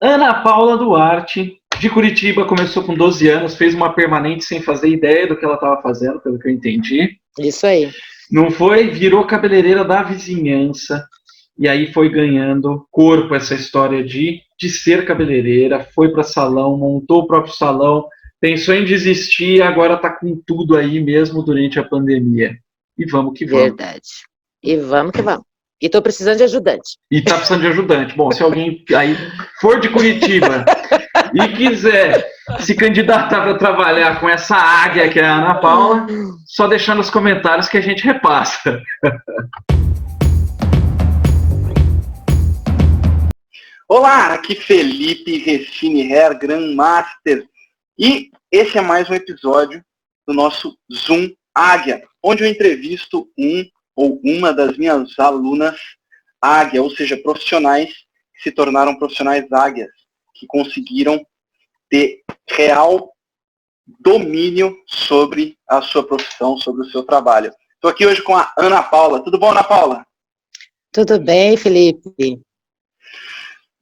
Ana Paula Duarte, de Curitiba, começou com 12 anos, fez uma permanente sem fazer ideia do que ela estava fazendo, pelo que eu entendi. Isso aí. Não foi? Virou cabeleireira da vizinhança. E aí foi ganhando corpo essa história de ser cabeleireira. Foi para salão, montou o próprio salão, pensou em desistir, agora está com tudo aí mesmo durante a pandemia. E vamos que vamos. Verdade. E vamos que vamos. E tô precisando de ajudante. E tá precisando de ajudante. Bom, se alguém aí for de Curitiba e quiser se candidatar para trabalhar com essa águia que é a Ana Paula, só deixar nos comentários que a gente repassa. Olá, aqui Felipe Recine Hair, Grandmaster, e esse é mais um episódio do nosso Zoom Águia, onde eu entrevisto um ou uma das minhas alunas águia, ou seja, profissionais que se tornaram profissionais águias, que conseguiram ter real domínio sobre a sua profissão, sobre o seu trabalho. Estou aqui hoje com a Ana Paula. Tudo bom, Ana Paula? Tudo bem, Felipe?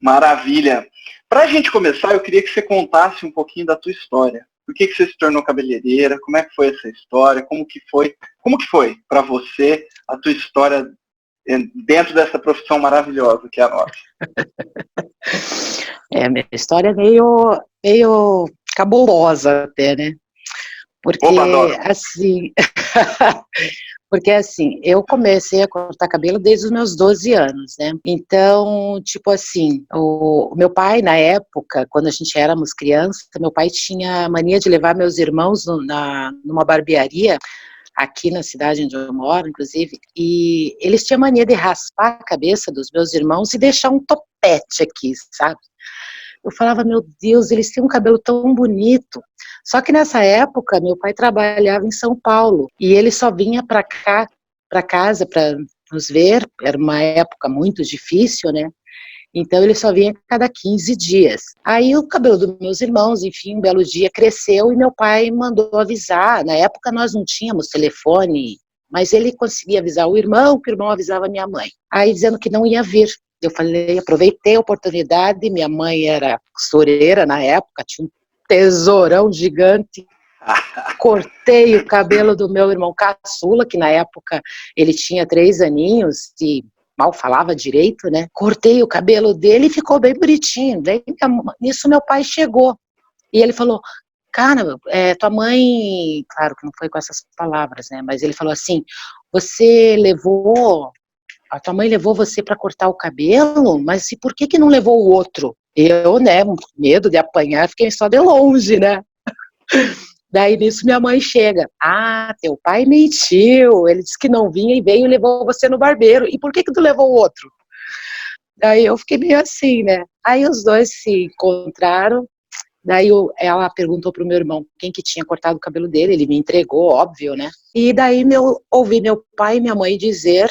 Maravilha. Para a gente começar, eu queria que você contasse um pouquinho da tua história. Por que você se tornou cabeleireira? Como é que foi essa história? Como que foi para você a tua história dentro dessa profissão maravilhosa que é a nossa? A minha história é meio cabulosa até, né? Porque, Opa, adoro. assim, eu comecei a cortar cabelo desde os meus 12 anos, né? Então, tipo assim, o meu pai, na época, quando a gente éramos crianças, meu pai tinha a mania de levar meus irmãos numa barbearia, aqui na cidade onde eu moro, inclusive, e eles tinham mania de raspar a cabeça dos meus irmãos e deixar um topete aqui, sabe? Eu falava, meu Deus, eles têm um cabelo tão bonito. Só que nessa época, meu pai trabalhava em São Paulo e ele só vinha para cá, para casa, para nos ver. Era uma época muito difícil, né? Então ele só vinha a cada 15 dias. Aí o cabelo dos meus irmãos, enfim, um belo dia cresceu e meu pai mandou avisar. Na época nós não tínhamos telefone, mas ele conseguia avisar o irmão, que o irmão avisava a minha mãe. Aí dizendo que não ia vir. Eu falei, aproveitei a oportunidade, minha mãe era costureira na época, tinha um tesourão gigante, cortei o cabelo do meu irmão caçula, que na época ele tinha 3 aninhos e mal falava direito, né? Cortei o cabelo dele e ficou bem bonitinho. Daí, nisso meu pai chegou e ele falou, cara, tua mãe, claro que não foi com essas palavras, né? Mas ele falou assim, a tua mãe levou você para cortar o cabelo, mas e por que não levou o outro? Eu, né, com medo de apanhar, fiquei só de longe, né? Daí nisso minha mãe chega, teu pai mentiu, ele disse que não vinha e veio e levou você no barbeiro, e por que tu levou o outro? Daí eu fiquei meio assim, né? Aí os dois se encontraram, daí ela perguntou pro meu irmão quem que tinha cortado o cabelo dele, ele me entregou, óbvio, né? E daí ouvi meu pai e minha mãe dizer,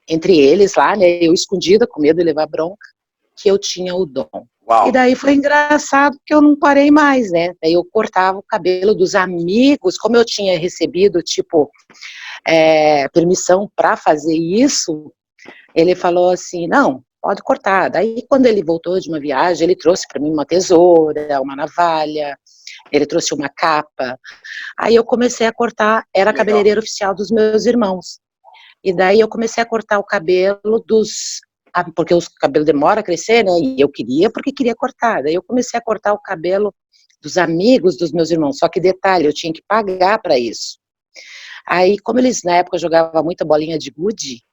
entre eles lá, né, eu escondida, com medo de levar bronca, que eu tinha o dom. Uau. E daí foi engraçado que eu não parei mais, né? Daí eu cortava o cabelo dos amigos, como eu tinha recebido, tipo, permissão para fazer isso, ele falou assim, não, pode cortar. Daí quando ele voltou de uma viagem, ele trouxe para mim uma tesoura, uma navalha, ele trouxe uma capa. Aí eu comecei a cortar, era a cabeleireira oficial dos meus irmãos. E daí eu comecei a cortar o cabelo porque o cabelo demora a crescer, né? E eu queria porque queria cortar. Daí eu comecei a cortar o cabelo dos amigos dos meus irmãos. Só que detalhe, eu tinha que pagar para isso. Aí, como eles na época jogavam muita bolinha de gude,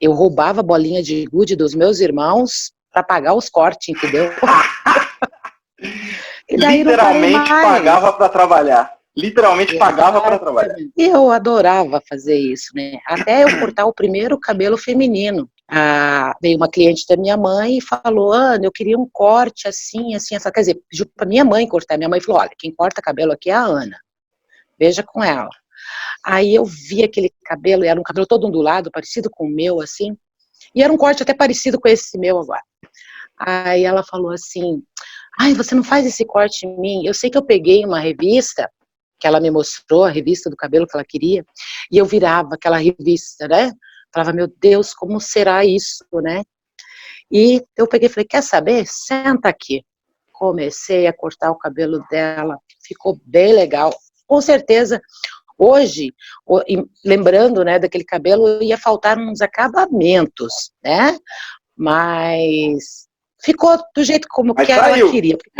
eu roubava a bolinha de gude dos meus irmãos para pagar os cortes, entendeu? E daí literalmente pagava para trabalhar. Literalmente pagava para trabalhar. E eu adorava fazer isso, né? Até eu cortar o primeiro cabelo feminino. Veio uma cliente da minha mãe e falou, Ana, eu queria um corte assim, assim, quer dizer, pediu para minha mãe cortar. Minha mãe falou, olha, quem corta cabelo aqui é a Ana. Veja com ela. Aí eu vi aquele cabelo, era um cabelo todo ondulado, parecido com o meu, assim, e era um corte até parecido com esse meu agora. Aí ela falou assim, você não faz esse corte em mim? Eu sei que eu peguei uma revista, que ela me mostrou, a revista do cabelo que ela queria, e eu virava aquela revista, né? Falava, meu Deus, como será isso, né? E eu peguei e falei, quer saber? Senta aqui. Comecei a cortar o cabelo dela, ficou bem legal. Com certeza, hoje, lembrando, né, daquele cabelo, ia faltar uns acabamentos, né? Mas ficou do jeito como Mas que ela saiu. queria. Porque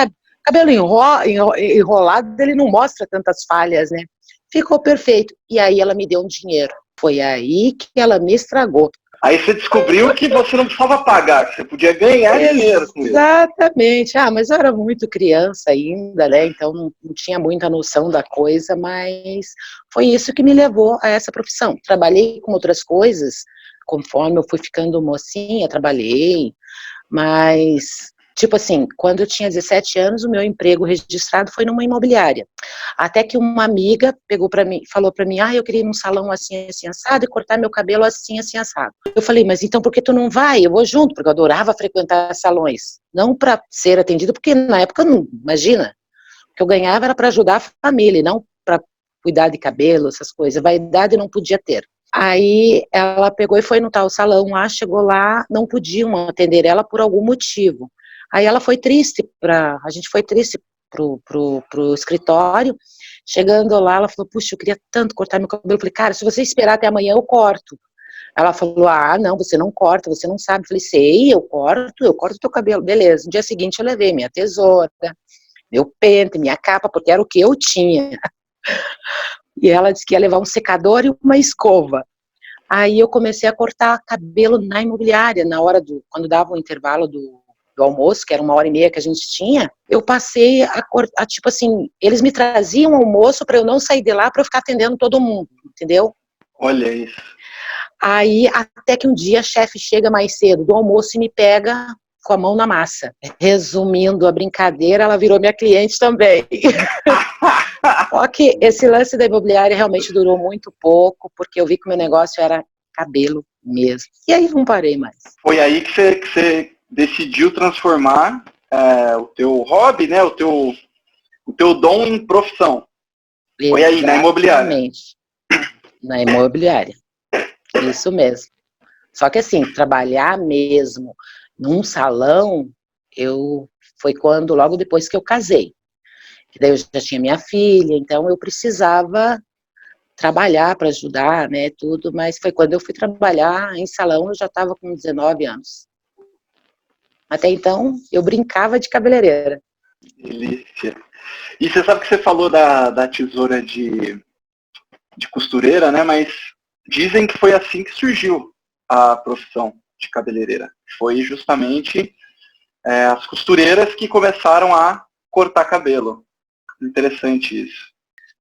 cabelo enrolado, ele não mostra tantas falhas, né? Ficou perfeito. E aí ela me deu um dinheiro. Foi aí que ela me estragou. Aí você descobriu que você não precisava pagar, que você podia ganhar dinheiro com isso. Exatamente. Ah, mas eu era muito criança ainda, né? Então não tinha muita noção da coisa, mas foi isso que me levou a essa profissão. Trabalhei com outras coisas, conforme eu fui ficando mocinha, trabalhei, mas, tipo assim, quando eu tinha 17 anos, o meu emprego registrado foi numa imobiliária. Até que uma amiga pegou para mim, falou para mim, eu queria ir num salão assim, assim, assado, e cortar meu cabelo assim, assim, assado. Eu falei, mas então por que tu não vai? Eu vou junto, porque eu adorava frequentar salões. Não para ser atendida, porque na época, não, imagina, o que eu ganhava era para ajudar a família, não para cuidar de cabelo, essas coisas. Vaidade não podia ter. Aí ela pegou e foi no tal salão lá, chegou lá, não podiam atender ela por algum motivo. Aí ela foi triste, a gente foi triste pro escritório. Chegando lá, ela falou, puxa, eu queria tanto cortar meu cabelo. Eu falei, cara, se você esperar até amanhã, eu corto. Ela falou, não, você não corta, você não sabe. Eu falei, sei, eu corto teu cabelo. Beleza, no dia seguinte eu levei minha tesoura, meu pente, minha capa, porque era o que eu tinha. E ela disse que ia levar um secador e uma escova. Aí eu comecei a cortar cabelo na imobiliária, quando dava o intervalo do almoço, que era 1h30 que a gente tinha, eu passei a cortar, tipo assim, eles me traziam almoço para eu não sair de lá, para eu ficar atendendo todo mundo, entendeu? Olha isso. Aí, até que um dia a chefe chega mais cedo do almoço e me pega com a mão na massa. Resumindo a brincadeira, ela virou minha cliente também. Só que esse lance da imobiliária realmente durou muito pouco, porque eu vi que o meu negócio era cabelo mesmo. E aí não parei mais. Foi aí que você decidiu transformar o teu hobby, né, o teu dom em profissão. Foi aí, na imobiliária. Exatamente. Na imobiliária. Isso mesmo. Só que assim, trabalhar mesmo num salão, foi logo depois que eu casei. Que daí eu já tinha minha filha, então eu precisava trabalhar para ajudar, né, tudo, mas foi quando eu fui trabalhar em salão, eu já estava com 19 anos. Até então, eu brincava de cabeleireira. Delícia. E você sabe que você falou da tesoura de costureira, né, mas dizem que foi assim que surgiu a profissão de cabeleireira. Foi justamente as costureiras que começaram a cortar cabelo. Interessante isso.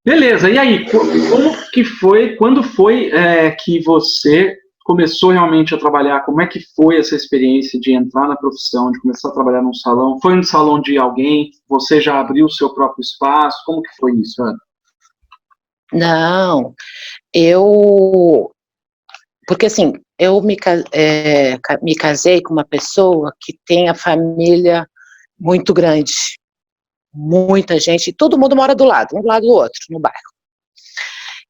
Beleza, e aí, como que foi, quando foi que você começou realmente a trabalhar? Como é que foi essa experiência de entrar na profissão, de começar a trabalhar num salão? Foi no salão de alguém? Você já abriu o seu próprio espaço? Como que foi isso, Ana? Não, porque assim, eu me casei com uma pessoa que tem a família muito grande, muita gente, e todo mundo mora um do lado do outro, no bairro.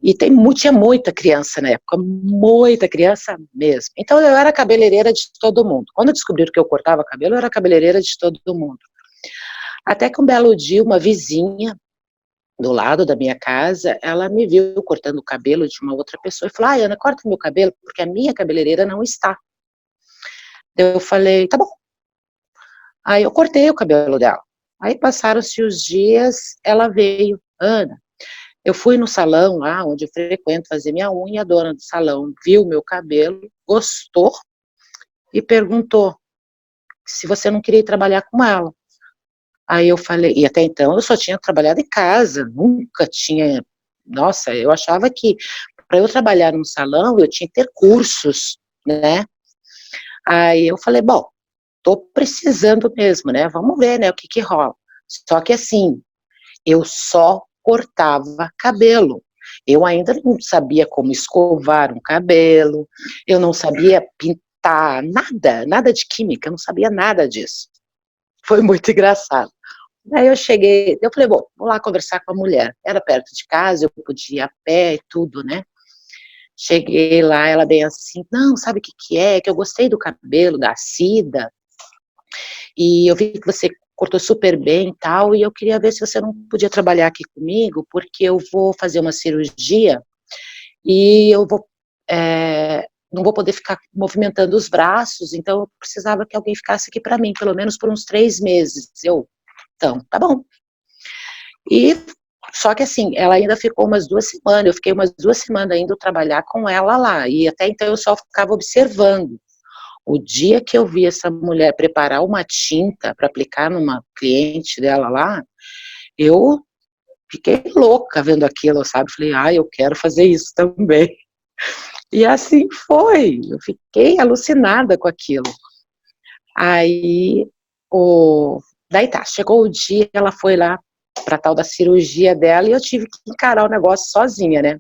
E tinha muita criança na época, muita criança mesmo. Então eu era cabeleireira de todo mundo. Quando descobriram que eu cortava cabelo, eu era cabeleireira de todo mundo. Até que um belo dia, uma vizinha do lado da minha casa, ela me viu cortando o cabelo de uma outra pessoa e falou, Ana, corta meu cabelo, porque a minha cabeleireira não está. Eu falei, tá bom. Aí eu cortei o cabelo dela. Aí passaram-se os dias, ela veio, Ana, eu fui no salão lá, onde eu frequento fazer minha unha, a dona do salão viu meu cabelo, gostou e perguntou se você não queria ir trabalhar com ela. Aí eu falei, e até então eu só tinha trabalhado em casa, nunca tinha, nossa, eu achava que para eu trabalhar num salão eu tinha que ter cursos, né? Aí eu falei, bom, tô precisando mesmo, né? Vamos ver, né, o que rola. Só que assim, eu só cortava cabelo. Eu ainda não sabia como escovar um cabelo, eu não sabia pintar, nada de química, eu não sabia nada disso. Foi muito engraçado. Aí eu cheguei, eu falei, bom, vou lá conversar com a mulher. Era perto de casa, eu podia ir a pé e tudo, né? Cheguei lá, ela bem assim, não, sabe o que é? Que eu gostei do cabelo da Cida. e eu vi que você cortou super bem e tal, e eu queria ver se você não podia trabalhar aqui comigo, porque eu vou fazer uma cirurgia, e eu vou, não vou poder ficar movimentando os braços, então eu precisava que alguém ficasse aqui para mim, pelo menos por uns 3 meses. Então, tá bom. E, só que assim, ela ainda ficou umas 2 semanas, eu fiquei umas 2 semanas indo trabalhar com ela lá, e até então eu só ficava observando. O dia que eu vi essa mulher preparar uma tinta para aplicar numa cliente dela lá, eu fiquei louca vendo aquilo, sabe? Falei, eu quero fazer isso também. E assim foi, eu fiquei alucinada com aquilo. Aí, daí tá, chegou o dia, ela foi lá para tal da cirurgia dela e eu tive que encarar o negócio sozinha, né?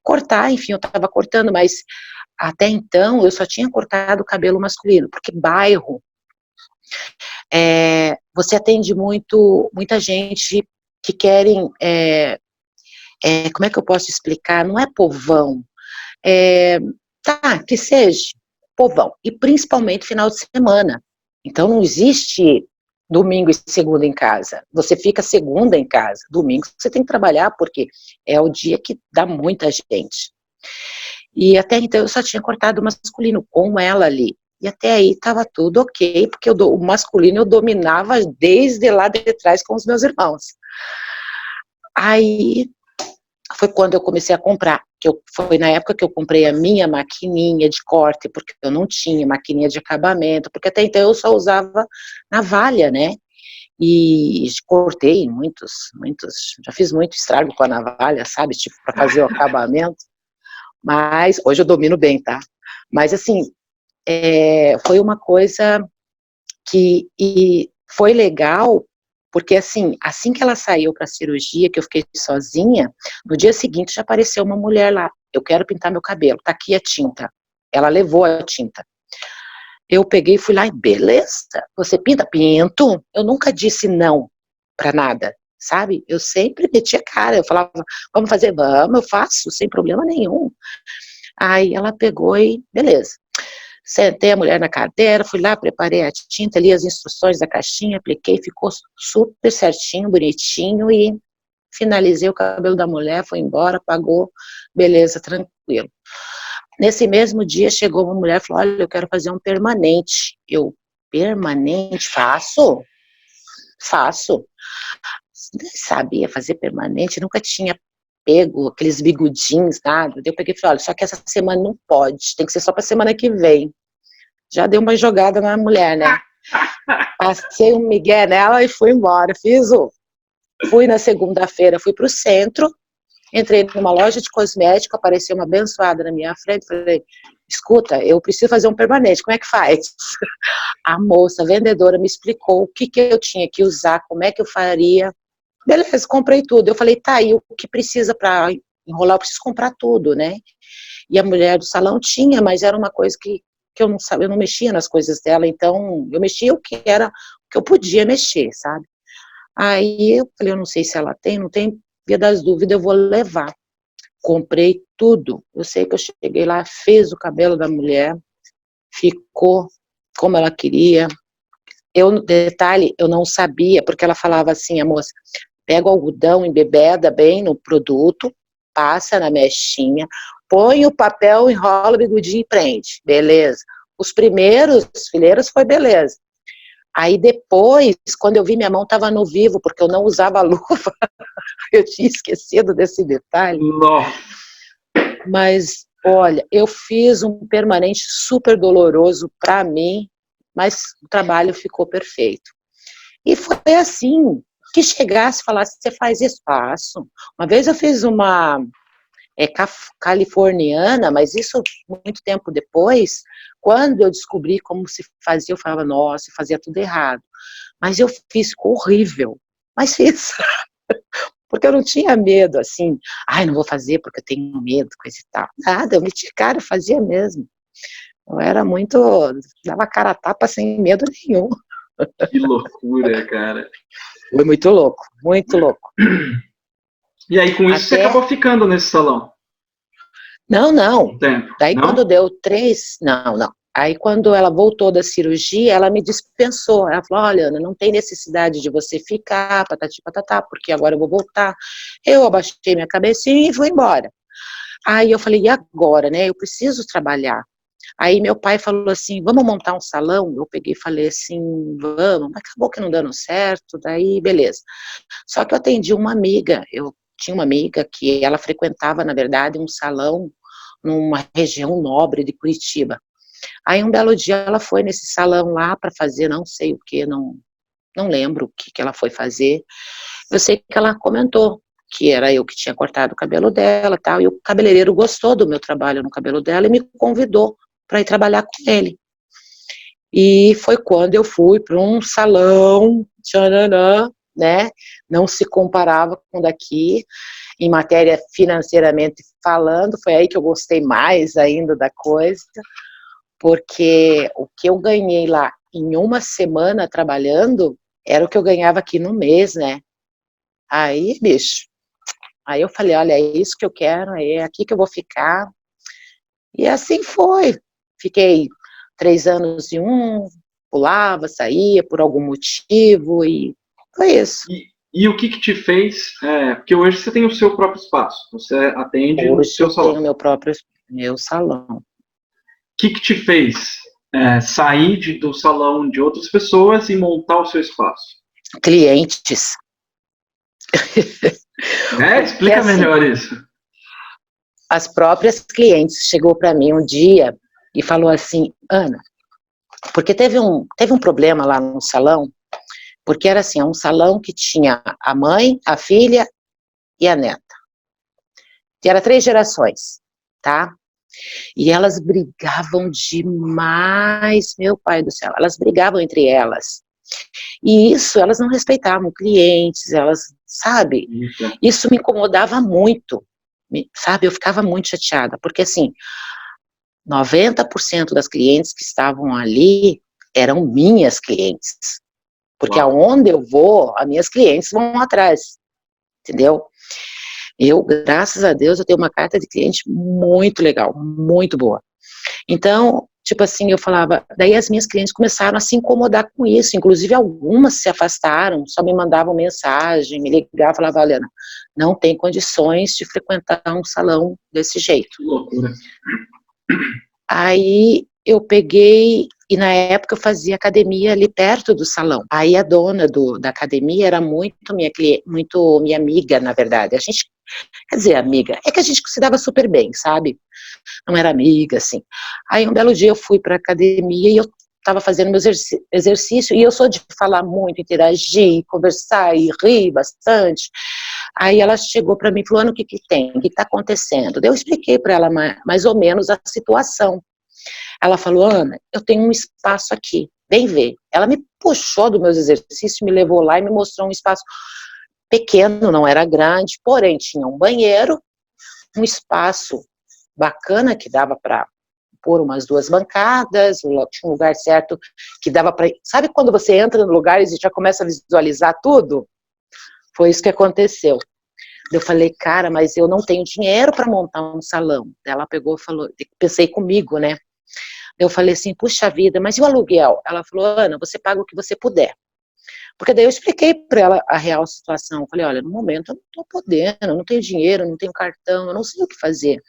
Cortar, enfim, eu tava cortando, mas até então eu só tinha cortado o cabelo masculino, porque bairro, você atende muita gente que querem, como é que eu posso explicar? Não é povão, que seja povão, e principalmente final de semana. Então não existe domingo e segunda em casa, você fica segunda em casa, domingo você tem que trabalhar, porque é o dia que dá muita gente. E até então eu só tinha cortado o masculino com ela ali, e até aí estava tudo ok, porque o masculino eu dominava desde lá de trás com os meus irmãos. Aí foi quando eu comecei a comprar, foi na época que eu comprei a minha maquininha de corte, porque eu não tinha maquininha de acabamento, porque até então eu só usava navalha, né? E cortei já fiz muito estrago com a navalha, sabe? Tipo, para fazer o acabamento. Mas hoje eu domino bem, tá? Mas assim, foi uma coisa que foi legal, porque assim que ela saiu para a cirurgia, que eu fiquei sozinha, no dia seguinte já apareceu uma mulher lá, eu quero pintar meu cabelo, tá aqui a tinta. Ela levou a tinta. Eu peguei e fui lá e, beleza, você pinta? Pinto. Eu nunca disse não para nada, sabe? Eu sempre metia a cara, eu falava, vamos fazer? Vamos, eu faço, sem problema nenhum. Aí ela pegou e, beleza. Sentei a mulher na cadeira, fui lá, preparei a tinta, li as instruções da caixinha, apliquei, ficou super certinho, bonitinho, e finalizei o cabelo da mulher, foi embora, pagou, beleza, tranquilo. Nesse mesmo dia chegou uma mulher e falou, olha, eu quero fazer um permanente. Eu, permanente? Faço. Nem sabia fazer permanente, nunca tinha pego aqueles bigodinhos, nada. Eu peguei e falei, olha, só que essa semana não pode, tem que ser só para semana que vem. Já dei uma jogada na mulher, né? Passei um migué nela e fui embora. Fui na segunda-feira, fui pro centro, entrei numa loja de cosmético, apareceu uma abençoada na minha frente, falei, escuta, eu preciso fazer um permanente, como é que faz? A moça, a vendedora, me explicou o que eu tinha que usar, como é que eu faria. Beleza, comprei tudo. Eu falei, tá, e o que precisa para enrolar? Eu preciso comprar tudo, né? E a mulher do salão tinha, mas era uma coisa que eu não sabia, eu não mexia nas coisas dela, então eu mexia o que eu podia mexer, sabe? Aí eu falei, eu não sei se ela tem, não tem, via das dúvidas, eu vou levar. Comprei tudo. Eu sei que eu cheguei lá, fiz o cabelo da mulher, ficou como ela queria. Detalhe, eu não sabia, porque ela falava assim, a moça, pega o algodão, embebeda bem no produto, passa na mechinha, põe o papel, enrola o bigodinho e prende, beleza. Os primeiros fileiros foi beleza. Aí depois, quando eu vi, minha mão estava no vivo, porque eu não usava luva, eu tinha esquecido desse detalhe. Nossa. Mas, olha, eu fiz um permanente super doloroso para mim, mas o trabalho ficou perfeito. E foi assim, que chegasse e falasse, você faz isso? Faço. Uma vez eu fiz uma californiana, mas isso muito tempo depois, quando eu descobri como se fazia, eu falava, nossa, eu fazia tudo errado. Mas eu fiz, ficou horrível. Mas fiz. Porque eu não tinha medo, assim, não vou fazer porque eu tenho medo, coisa e tal. Nada, eu meti cara, eu fazia mesmo. Eu era muito, dava cara a tapa sem medo nenhum. Que loucura, cara. Foi muito louco, muito louco. E aí, com isso, você acabou ficando nesse salão? Não. Tempo. Daí não? quando deu 3, não. Aí, quando ela voltou da cirurgia, ela me dispensou. Ela falou, olha, Ana, não tem necessidade de você ficar, patati patatá, porque agora eu vou voltar. Eu abaixei minha cabecinha e fui embora. Aí eu falei, e agora, né? Eu preciso trabalhar. Aí meu pai falou assim, vamos montar um salão? Eu peguei e falei assim, vamos, mas acabou que não dando certo, daí beleza. Só que eu atendi uma amiga, eu tinha uma amiga que ela frequentava, na verdade, um salão numa região nobre de Curitiba. Aí um belo dia ela foi nesse salão lá para fazer não sei o que, não lembro o que ela foi fazer. Eu sei que ela comentou que era eu que tinha cortado o cabelo dela, tal, e o cabeleireiro gostou do meu trabalho no cabelo dela e me convidou para ir trabalhar com ele. E foi quando eu fui para um salão, tchananã, né? Não se comparava com o daqui, em matéria financeiramente falando, foi aí que eu gostei mais ainda da coisa, porque o que eu ganhei lá em uma semana trabalhando era o que eu ganhava aqui no mês, né? Aí, bicho, aí eu falei, olha, é isso que eu quero, é aqui que eu vou ficar. E assim foi. Fiquei 3 anos em um, pulava, saía por algum motivo e foi isso. E o que te fez, porque hoje você tem o seu próprio espaço, você atende no Hoje seu eu salão. tenho meu salão. O que te fez sair do salão de outras pessoas e montar o seu espaço? Clientes. Explica assim, melhor isso. As próprias clientes chegou para mim um dia e falou assim, Ana, porque teve um problema lá no salão, porque era assim, um salão que tinha a mãe, a filha e a neta. E era 3 gerações, tá? E elas brigavam demais, meu pai do céu, elas brigavam entre elas. E isso, elas não respeitavam clientes, elas, sabe? Isso me incomodava muito, sabe? Eu ficava muito chateada, porque assim, 90% das clientes que estavam ali eram minhas clientes. Porque aonde eu vou, as minhas clientes vão atrás, entendeu? Eu, graças a Deus, eu tenho uma carta de cliente muito legal, muito boa. Então, tipo assim, eu falava, daí as minhas clientes começaram a se incomodar com isso, inclusive algumas se afastaram, só me mandavam mensagem, me ligavam, falavam, olha, não tem condições de frequentar um salão desse jeito. Que loucura. Aí eu peguei, e na época eu fazia academia ali perto do salão. Aí a dona da academia era muito minha amiga, na verdade. A gente, quer dizer, amiga, é que a gente se dava super bem, sabe? Não era amiga, assim. Aí um belo dia eu fui para academia e eu estava fazendo meu exercício, e eu sou de falar muito, interagir, conversar e rir bastante. Aí ela chegou para mim e falou, Ana, o que tem? O que está acontecendo? Eu expliquei para ela mais ou menos a situação. Ela falou, Ana, eu tenho um espaço aqui, vem ver. Ela me puxou dos meus exercícios, me levou lá e me mostrou um espaço pequeno, não era grande, porém tinha um banheiro, um espaço bacana que dava para pôr umas 2 bancadas, tinha um lugar certo que dava para... Sabe quando você entra no lugar e já começa a visualizar tudo? Foi isso que aconteceu. Eu falei, cara, mas eu não tenho dinheiro para montar um salão. Ela pegou e falou, pensei comigo, né? Eu falei assim, puxa vida, mas e o aluguel? Ela falou, Ana, você paga o que você puder. Porque daí eu expliquei para ela a real situação. Eu falei, olha, no momento eu não estou podendo, eu não tenho dinheiro, eu não tenho cartão, eu não sei o que fazer.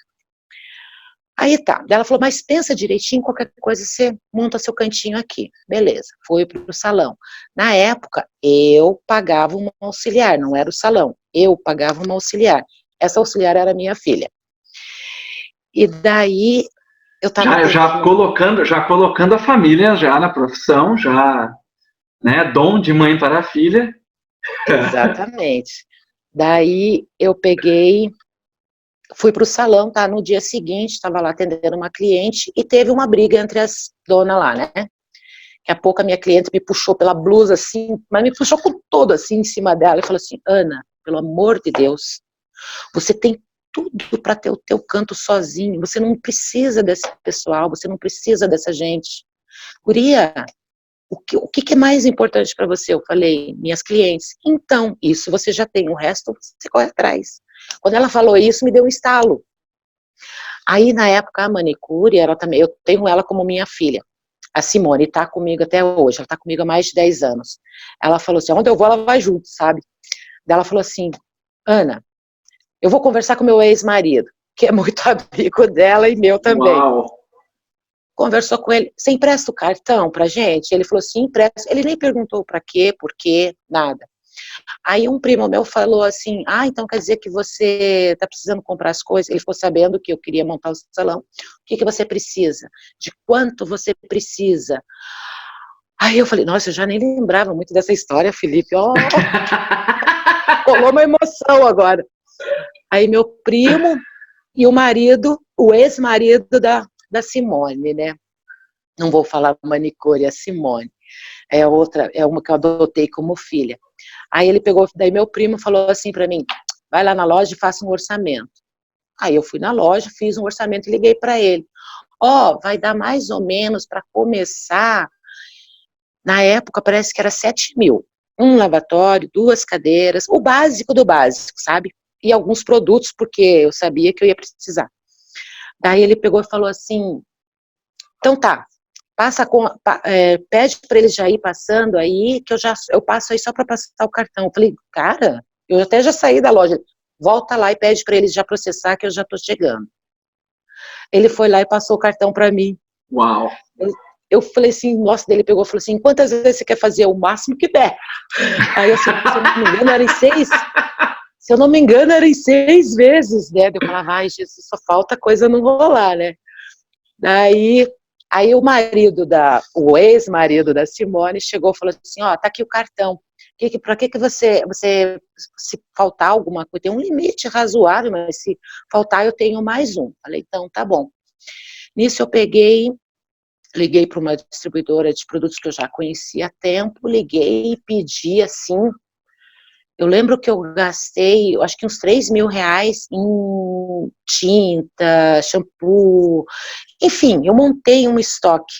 Aí tá, ela falou, mas pensa direitinho, qualquer coisa você monta seu cantinho aqui. Beleza, fui para o salão. Na época, eu pagava uma auxiliar, não era o salão, eu pagava uma auxiliar. Essa auxiliar era minha filha. E daí, eu estava... Já colocando a família já na profissão, já, né, dom de mãe para a filha. Exatamente. Daí, eu peguei... Fui para o salão, tá? No dia seguinte, estava lá atendendo uma cliente e teve uma briga entre as donas lá, né? Daqui a pouco a minha cliente me puxou pela blusa assim, mas me puxou com todo assim em cima dela e falou assim, Ana, pelo amor de Deus, você tem tudo para ter o teu canto sozinho, você não precisa desse pessoal, você não precisa dessa gente. Guria, o que é mais importante para você? Eu falei, minhas clientes. Então, isso você já tem, o resto você corre atrás. Quando ela falou isso, me deu um estalo. Aí, na época, a manicure, ela também, eu tenho ela como minha filha. A Simone tá comigo até hoje, ela tá comigo há mais de 10 anos. Ela falou assim, onde eu vou, ela vai junto, sabe? Daí ela falou assim, Ana, eu vou conversar com meu ex-marido, que é muito amigo dela e meu também. Uau! Conversou com ele, você empresta o cartão pra gente? Ele falou assim, empresta. Ele nem perguntou pra quê, por quê, nada. Aí um primo meu falou assim, então quer dizer que você tá precisando comprar as coisas? Ele ficou sabendo que eu queria montar o salão. O que você precisa? De quanto você precisa? Aí eu falei, nossa, eu já nem lembrava muito dessa história, Felipe. Rolou uma emoção agora. Aí meu primo e o marido, o ex-marido da Simone, né? Não vou falar manicure, é a Simone. É outra, é uma que eu adotei como filha. Aí ele pegou, daí meu primo falou assim para mim, vai lá na loja e faça um orçamento. Aí eu fui na loja, fiz um orçamento e liguei para ele. Vai dar mais ou menos para começar, na época parece que era 7 mil. Um lavatório, 2 cadeiras, o básico do básico, sabe? E alguns produtos, porque eu sabia que eu ia precisar. Daí ele pegou e falou assim, então tá, pede para eles já ir passando aí, que eu passo aí só para passar o cartão. Eu falei, cara, eu até já saí da loja. Volta lá e pede para eles já processar, que eu já estou chegando. Ele foi lá e passou o cartão para mim. Uau! Eu falei assim, nossa, dele pegou e falou assim, quantas vezes você quer fazer? O máximo que der. Aí eu, se eu não me engano, era em 6. Se eu não me engano, era em 6 vezes, né? Eu falava, ai, Jesus, só falta coisa não rolar, né? Aí o ex-marido da Simone chegou e falou assim, tá aqui o cartão. Para que você, se faltar alguma coisa, tem um limite razoável, mas se faltar eu tenho mais um. Falei, então tá bom. Nisso eu liguei para uma distribuidora de produtos que eu já conhecia há tempo, liguei e pedi assim, eu lembro que eu gastei, acho que uns 3 mil reais em tinta, shampoo, enfim, eu montei um estoque.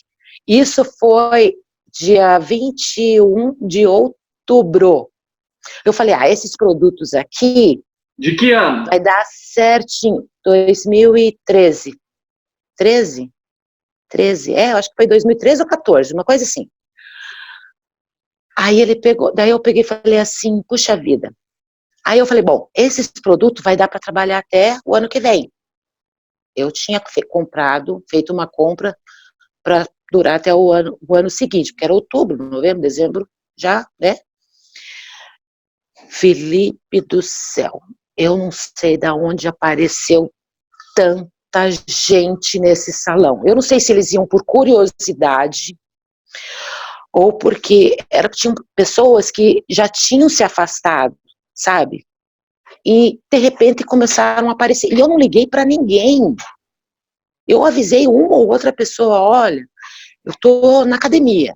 Isso foi dia 21 de outubro. Eu falei, esses produtos aqui... De que ano? Vai dar certinho, 2013. 13? 13, eu acho que foi 2013 ou 14, uma coisa assim. Aí ele pegou, daí eu peguei e falei assim, puxa vida. Aí eu falei, bom, esses produtos vai dar para trabalhar até o ano que vem. Eu tinha feito uma compra para durar até o ano seguinte, porque era outubro, novembro, dezembro, já, né? Felipe do céu, eu não sei de onde apareceu tanta gente nesse salão. Eu não sei se eles iam por curiosidade ou porque tinham pessoas que já tinham se afastado, sabe? E, de repente, começaram a aparecer. E eu não liguei para ninguém. Eu avisei uma ou outra pessoa, olha, eu estou na academia,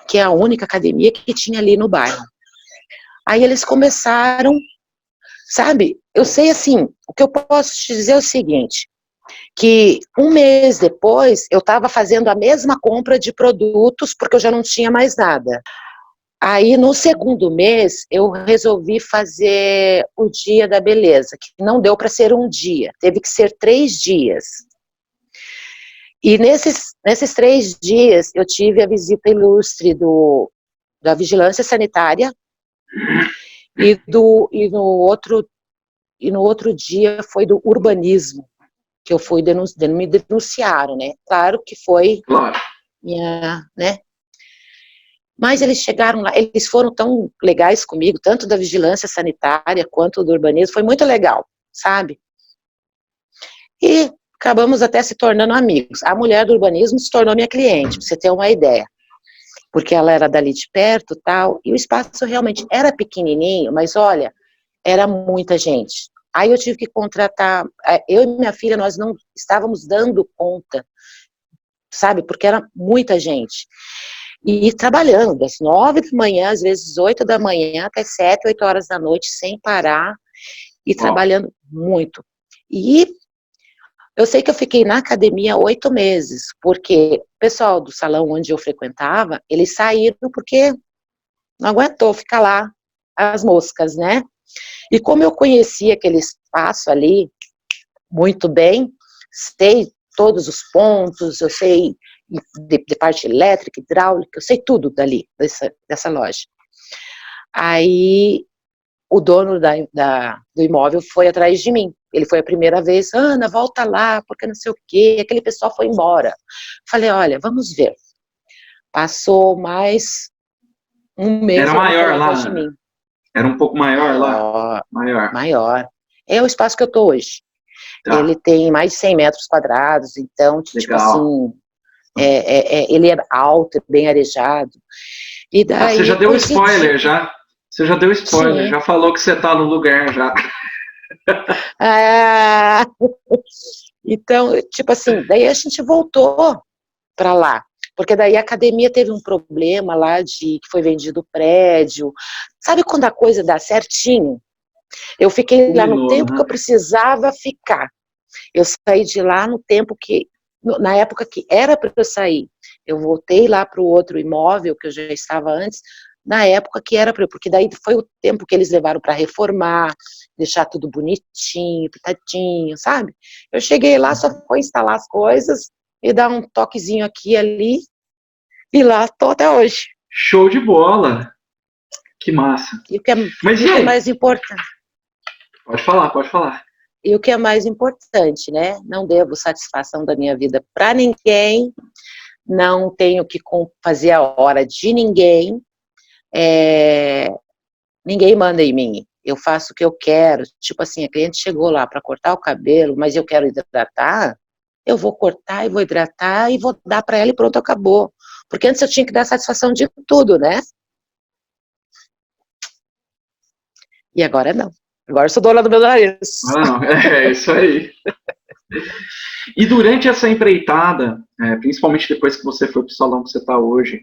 que é a única academia que tinha ali no bairro. Aí eles começaram, sabe? Eu sei, assim, o que eu posso te dizer é o seguinte, que um mês depois, eu estava fazendo a mesma compra de produtos, porque eu já não tinha mais nada. Aí, no segundo mês, eu resolvi fazer o Dia da Beleza, que não deu para ser um dia, teve que ser 3 dias. E nesses 3 dias, eu tive a visita ilustre da Vigilância Sanitária, e no outro dia foi do urbanismo, que eu fui me denunciaram, né? Claro que foi né? Mas eles chegaram lá, eles foram tão legais comigo, tanto da vigilância sanitária quanto do urbanismo, foi muito legal, sabe? E acabamos até se tornando amigos. A mulher do urbanismo se tornou minha cliente, pra você ter uma ideia. Porque ela era dali de perto e tal, e o espaço realmente era pequenininho, mas olha, era muita gente. Aí eu tive que contratar, eu e minha filha, nós não estávamos dando conta, sabe? Porque era muita gente. E trabalhando das 9 da manhã, às vezes 8 da manhã, até 7, 8 horas da noite, sem parar, e trabalhando muito. E eu sei que eu fiquei na academia 8 meses, porque o pessoal do salão onde eu frequentava, eles saíram porque não aguentou ficar lá, as moscas, né? E como eu conhecia aquele espaço ali muito bem, sei todos os pontos, eu sei de parte elétrica, hidráulica, eu sei tudo dali, dessa loja. Aí o dono do imóvel foi atrás de mim. Ele foi a primeira vez, Ana, volta lá, porque não sei o quê, aquele pessoal foi embora. Falei, olha, vamos ver. Passou mais um mês. Era maior lá, de mim. Era um pouco maior lá? Maior. É o espaço que eu tô hoje. Tá. Ele tem mais de 100 metros quadrados, então, tipo assim, ele é alto, bem arejado. E daí, você já deu spoiler, já? Você já deu spoiler, sim. Já falou que você tá no lugar, já. Então, tipo assim, daí a gente voltou para lá, porque daí a academia teve um problema lá que foi vendido o prédio. Sabe quando a coisa dá certinho? Eu fiquei lá no tempo que eu precisava ficar. Eu saí de lá no tempo na época que era para eu sair. Eu voltei lá para o outro imóvel que eu já estava antes, na época que era para eu, porque daí foi o tempo que eles levaram para reformar, deixar tudo bonitinho, pitadinho, sabe? Eu cheguei lá, só foi instalar as coisas e dar um toquezinho aqui e ali, e lá tô até hoje. Show de bola! Que massa! E o que é mais importante? Pode falar. E o que é mais importante, né? Não devo satisfação da minha vida para ninguém, não tenho que fazer a hora de ninguém, ninguém manda em mim, eu faço o que eu quero. Tipo assim, a cliente chegou lá para cortar o cabelo, mas eu quero hidratar, eu vou cortar e vou hidratar e vou dar para ela e pronto, acabou. Porque antes eu tinha que dar satisfação de tudo, né? E agora não. Agora eu sou dona do meu nariz. Não, é isso aí. E durante essa empreitada, principalmente depois que você foi para o salão que você está hoje,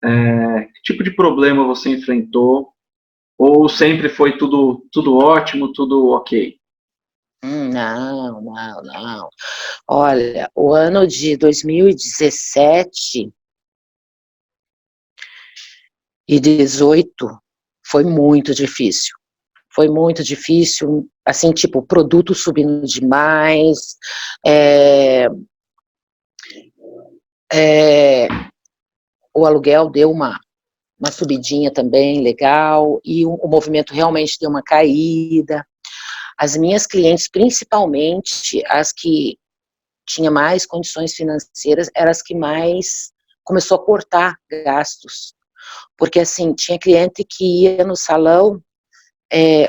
que tipo de problema você enfrentou? Ou sempre foi tudo ótimo, tudo ok? Não. Olha, o ano de 2017 e 2018 foi muito difícil. Foi muito difícil, assim, tipo, produto subindo demais, o aluguel deu uma subidinha também legal, e o movimento realmente deu uma caída. As minhas clientes, principalmente as que tinham mais condições financeiras, eram as que mais começou a cortar gastos. Porque, assim, tinha cliente que ia no salão,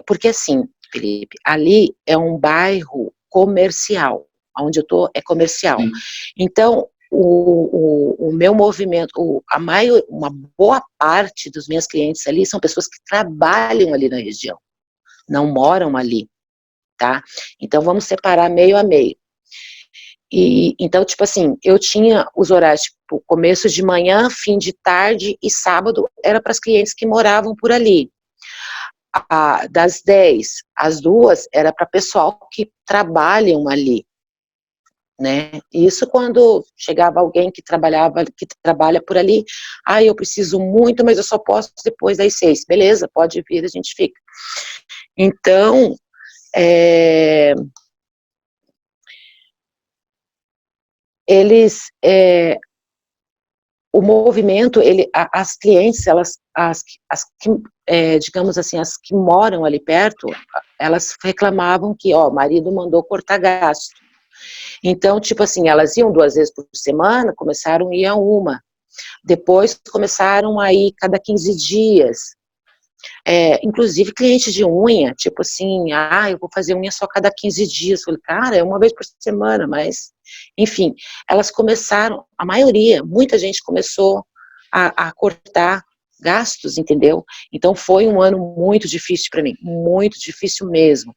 porque, assim, Felipe, ali é um bairro comercial, onde eu tô é comercial. Sim. Então, o meu movimento, uma boa parte dos meus clientes ali são pessoas que trabalham ali na região, não moram ali, tá? Então, vamos separar meio a meio. E, então, tipo assim, eu tinha os horários, tipo, começo de manhã, fim de tarde e sábado, era para as clientes que moravam por ali. Das 10 às 2 era para pessoal que trabalham ali, né? Isso quando chegava alguém que trabalha por ali, eu preciso muito, mas eu só posso depois das 6. Beleza, pode vir, a gente fica. Então, o movimento, as clientes, as que, digamos assim, as que moram ali perto, elas reclamavam que, o marido mandou cortar gasto. Então, tipo assim, elas iam 2 vezes por semana, começaram a ir a uma. Depois começaram a ir cada 15 dias. Inclusive cliente de unha, tipo assim, eu vou fazer unha só cada 15 dias. Eu falei, cara, é uma vez por semana, mas, enfim, elas começaram, a maioria, muita gente começou a cortar gastos, entendeu? Então foi um ano muito difícil para mim, muito difícil mesmo.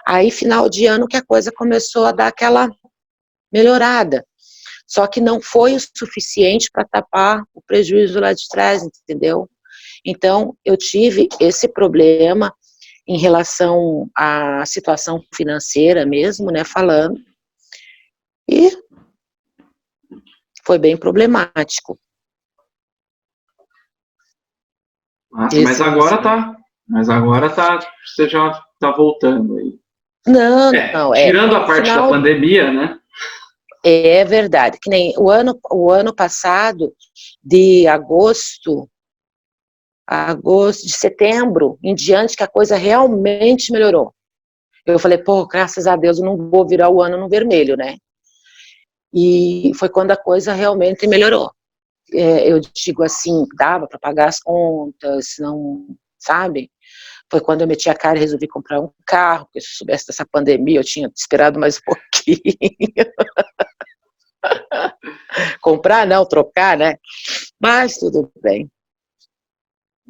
Aí, final de ano, que a coisa começou a dar aquela melhorada, só que não foi o suficiente para tapar o prejuízo lá de trás, entendeu? Então, eu tive esse problema em relação à situação financeira mesmo, né, falando, e foi bem problemático. Mas agora tá, você já tá voltando aí. Não, não, tirando a parte da pandemia, né? É verdade, que nem o ano passado, de de setembro em diante, que a coisa realmente melhorou. Eu falei, pô, graças a Deus eu não vou virar o ano no vermelho, né? E foi quando a coisa realmente melhorou. Eu digo assim, dava para pagar as contas, não, sabe? Foi quando eu meti a cara e resolvi comprar um carro, porque se eu soubesse dessa pandemia eu tinha esperado mais um pouquinho. Comprar não, trocar, né? Mas tudo bem.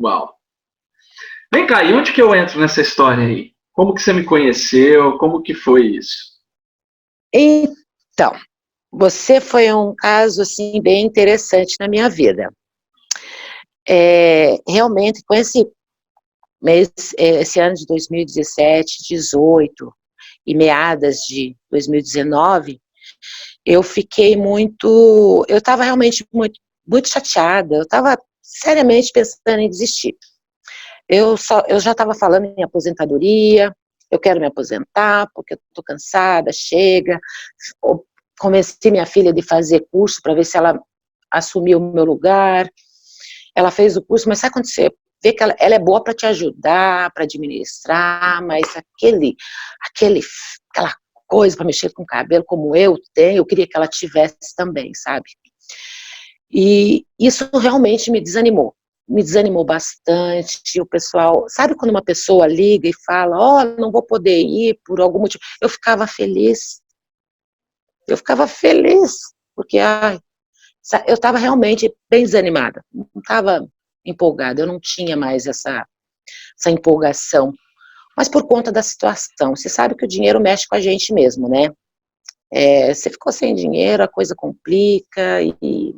Uau. Vem cá, e onde que eu entro nessa história aí? Como que você me conheceu? Como que foi isso? Então, você foi um caso, assim, bem interessante na minha vida. Realmente, com esse ano de 2017, 18 e meadas de 2019, eu fiquei eu estava realmente muito chateada, eu estava seriamente pensando em desistir. Eu já estava falando em aposentadoria, eu quero me aposentar, porque eu estou cansada, chega. Convenci minha filha de fazer curso para ver se ela assumiu o meu lugar. Ela fez o curso, mas sabe quando você vê que ela é boa para te ajudar, para administrar, mas aquela coisa para mexer com o cabelo como eu tenho, eu queria que ela tivesse também, sabe? E isso realmente me desanimou bastante. O pessoal, sabe quando uma pessoa liga e fala, não vou poder ir por algum motivo, eu ficava feliz, porque eu estava realmente bem desanimada, não estava empolgada, eu não tinha mais essa empolgação, mas por conta da situação, você sabe que o dinheiro mexe com a gente mesmo, né? Você ficou sem dinheiro, a coisa complica, e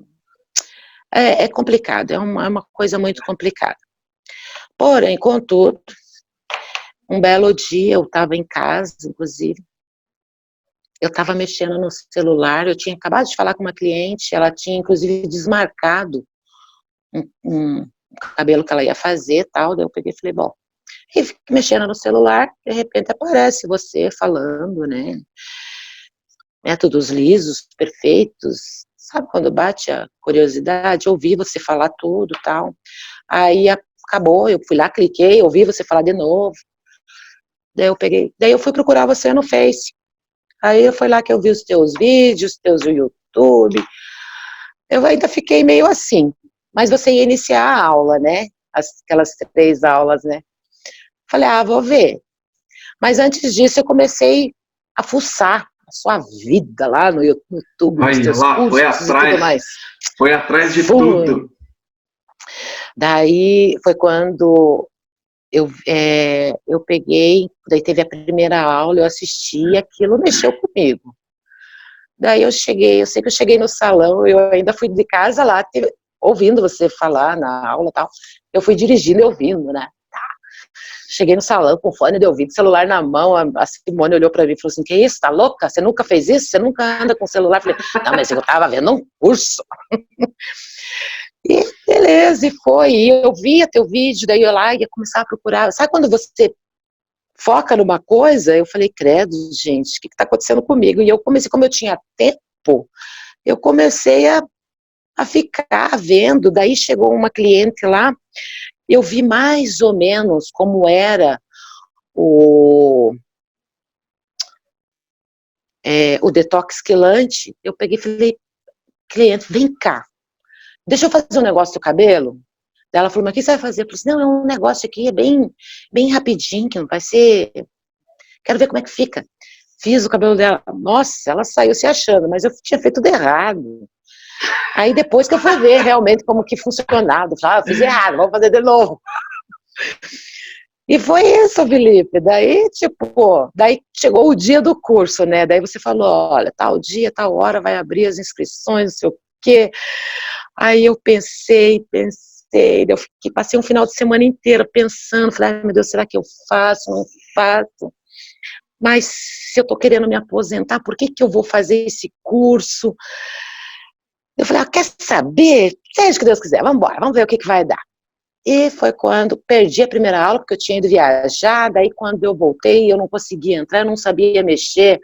é complicado, é uma coisa muito complicada. Porém, contudo, um belo dia, eu estava em casa, inclusive, eu estava mexendo no celular, eu tinha acabado de falar com uma cliente, ela tinha, inclusive, desmarcado um cabelo que ela ia fazer, tal, daí eu peguei e falei, bom, e fiquei mexendo no celular, de repente aparece você falando, né, métodos lisos, perfeitos, sabe quando bate a curiosidade, ouvi você falar tudo, tal, aí acabou, eu fui lá, cliquei, ouvi você falar de novo, daí eu fui procurar você no Face, aí foi lá que eu vi os teus vídeos, teus no YouTube, eu ainda fiquei meio assim, mas você ia iniciar a aula, né, aquelas 3 aulas, né, falei, vou ver, mas antes disso eu comecei a fuçar a sua vida lá no YouTube, nos Olha teus lá, cursos e tudo mais. Foi atrás de tudo. Daí foi quando eu peguei, daí teve a primeira aula, eu assisti, aquilo mexeu comigo. Daí eu sei que eu cheguei no salão, eu ainda fui de casa lá, ouvindo você falar na aula e tal, eu fui dirigindo e ouvindo, né? Cheguei no salão com fone de ouvido, celular na mão, a Simone olhou para mim e falou assim, que isso, tá louca? Você nunca fez isso? Você nunca anda com celular? Eu falei, não, mas eu tava vendo um curso. E beleza, e foi, e eu via teu vídeo, daí eu lá ia começar a procurar, sabe quando você foca numa coisa? Eu falei, credo, gente, o que tá acontecendo comigo? E eu comecei, como eu tinha tempo, eu comecei a ficar vendo, daí chegou uma cliente lá, eu vi mais ou menos como era o detox quelante, eu peguei e falei, cliente, vem cá, deixa eu fazer um negócio do cabelo. Daí ela falou, mas o que você vai fazer? Eu falei assim, não, é um negócio aqui, é bem rapidinho, que não vai ser, quero ver como é que fica. Fiz o cabelo dela, nossa, ela saiu se achando, mas eu tinha feito tudo errado. Aí depois que eu fui ver realmente como que funcionava, eu falei, eu fiz errado, vamos fazer de novo. E foi isso, Felipe, daí chegou o dia do curso, né, daí você falou, olha, tal dia, tal hora vai abrir as inscrições, não sei o quê, aí eu pensei, passei um final de semana inteiro pensando, falei, ai meu Deus, será que eu faço, não faço, mas se eu tô querendo me aposentar, por que eu vou fazer esse curso? Eu falei, quer saber? Seja o que Deus quiser, vamos embora, vamos ver o que vai dar. E foi quando perdi a primeira aula, porque eu tinha ido viajar, daí quando eu voltei, eu não conseguia entrar, eu não sabia mexer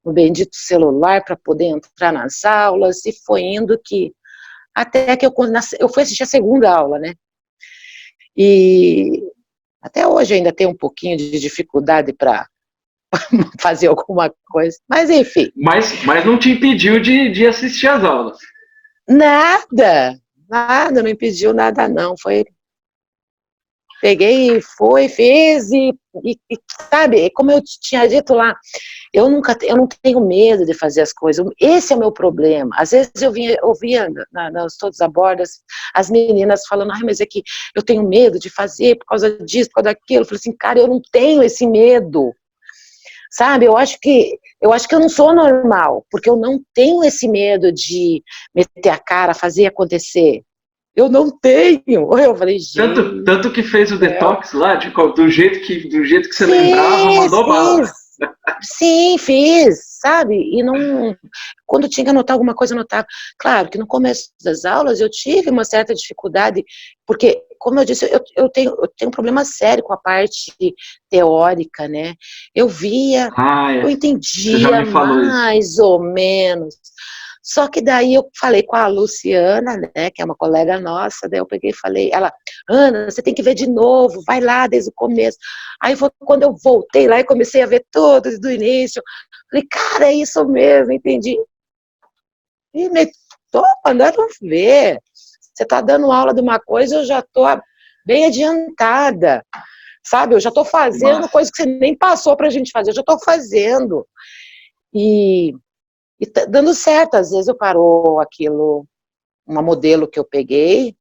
no bendito celular para poder entrar nas aulas, e foi indo que, até que eu fui assistir a segunda aula, né? E até hoje ainda tenho um pouquinho de dificuldade para fazer alguma coisa, mas enfim. Mas não te impediu de assistir às aulas? Nada, não impediu nada não, peguei, fiz sabe, como eu tinha dito lá, eu não tenho medo de fazer as coisas, esse é o meu problema. Às vezes eu ouvia nas todas as bordas as meninas falando, mas é que eu tenho medo de fazer por causa disso, por causa daquilo. Eu falei assim, cara, eu não tenho esse medo, sabe? Eu acho que eu não sou normal, porque eu não tenho esse medo de meter a cara, fazer acontecer. Eu não tenho. Eu falei, gente. Tanto que fez o detox lá, do jeito que você lembrava, Fiz, mandou bala. sim, fiz, sabe? E não, quando tinha que anotar alguma coisa, eu anotava. Claro que no começo das aulas eu tive uma certa dificuldade, porque, como eu disse, eu tenho um problema sério com a parte teórica, né? Eu via, eu Você já entendia me falou mais isso. ou menos. Só que daí eu falei com a Luciana, né, que é uma colega nossa, daí eu peguei e falei, ela, Ana, você tem que ver de novo, vai lá desde o começo. Aí foi quando eu voltei lá e comecei a ver tudo desde o início. Falei, cara, é isso mesmo, entendi. E me tô mandando ver. Você está dando aula de uma coisa, eu já estou bem adiantada, sabe? Eu já estou fazendo coisa que você nem passou para a gente fazer, eu já estou fazendo. E tá dando certo, às vezes eu paro aquilo, uma modelo que eu peguei,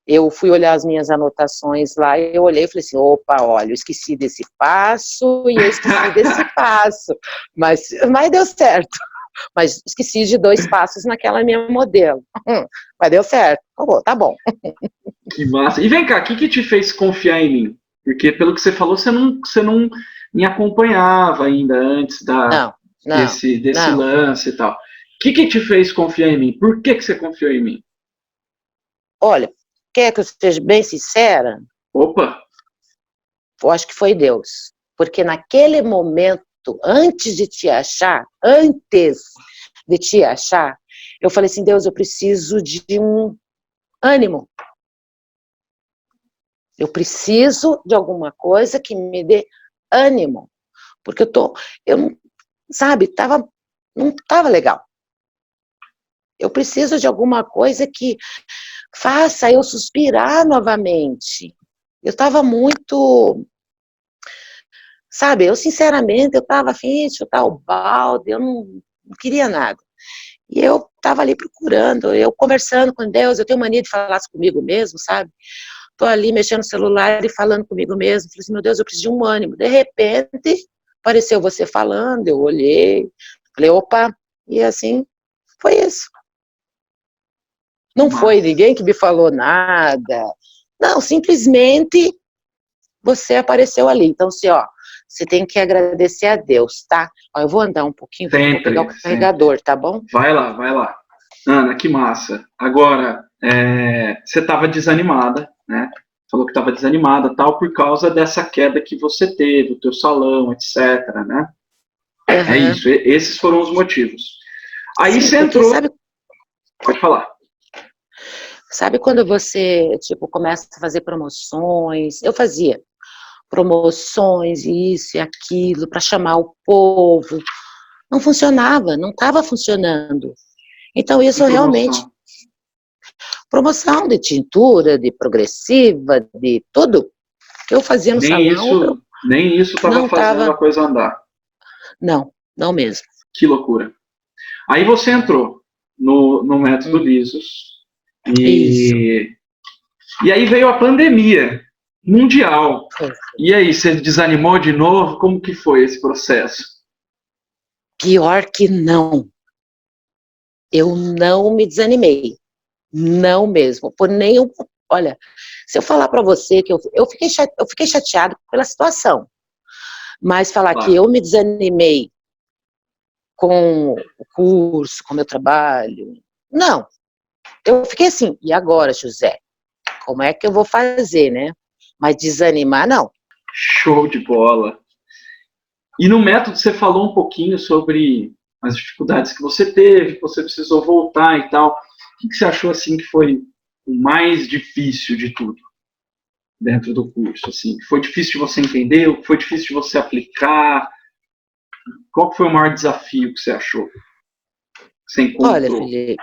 eu fui olhar as minhas anotações lá, e eu olhei e falei assim, opa, olha, eu esqueci desse passo, e eu esqueci desse passo, mas deu certo, mas esqueci de 2 passos naquela minha modelo, mas deu certo, tá bom. Que massa. E vem cá, o que te fez confiar em mim? Porque pelo que você falou, você não me acompanhava ainda antes desse Não. lance e tal. O que te fez confiar em mim? Por que você confiou em mim? Olha, quer que eu seja bem sincera? Opa! Eu acho que foi Deus. Porque naquele momento, antes de te achar, eu falei assim, Deus, eu preciso de um ânimo. Eu preciso de alguma coisa que me dê ânimo. Porque não estava legal. Eu preciso de alguma coisa que faça eu suspirar novamente. Eu estava muito, sabe, eu sinceramente, eu estava afim de chutar o balde, eu não queria nada. E eu estava ali procurando, eu conversando com Deus, eu tenho mania de falar comigo mesmo, sabe? Estou ali mexendo no celular e falando comigo mesmo, falei assim, meu Deus, eu preciso de um ânimo. De repente, apareceu você falando, eu olhei, falei, opa, e assim, foi isso. Não foi ninguém que me falou nada. Não, simplesmente você apareceu ali. Então, você tem que agradecer a Deus, tá? Ó, eu vou andar um pouquinho, vou pegar o carregador, tá bom? Vai lá. Ana, que massa. Agora, você estava desanimada, né? Falou que estava desanimada, tal, por causa dessa queda que você teve, o teu salão, etc, né? Uhum. É isso, esses foram os motivos. Aí Sim, você entrou... Pode falar. Sabe quando você, começa a fazer promoções? Eu fazia promoções, isso e aquilo, para chamar o povo. Não funcionava, não estava funcionando. Então, isso realmente... Promoção de tintura, de progressiva, de tudo. Eu fazia no salão... Nem isso estava fazendo a coisa andar. Não mesmo. Que loucura. Aí você entrou no método Lisos. E aí veio a pandemia mundial. E aí, você desanimou de novo? Como que foi esse processo? Pior que não. Eu não me desanimei. Não mesmo. Por nenhum... Olha, se eu falar para você que eu fiquei chateada pela situação, mas falar que eu me desanimei com o curso, com o meu trabalho, não. Eu fiquei assim, e agora, José? como é que eu vou fazer, né? Mas desanimar, não. Show de bola. E no método você falou um pouquinho sobre as dificuldades que você teve, que você precisou voltar e tal. O que você achou assim que foi o mais difícil de tudo dentro do curso? Assim, foi difícil de você entender? Foi difícil de você aplicar? Qual foi o maior desafio que você achou? Que você encontrou? Olha, Felipe,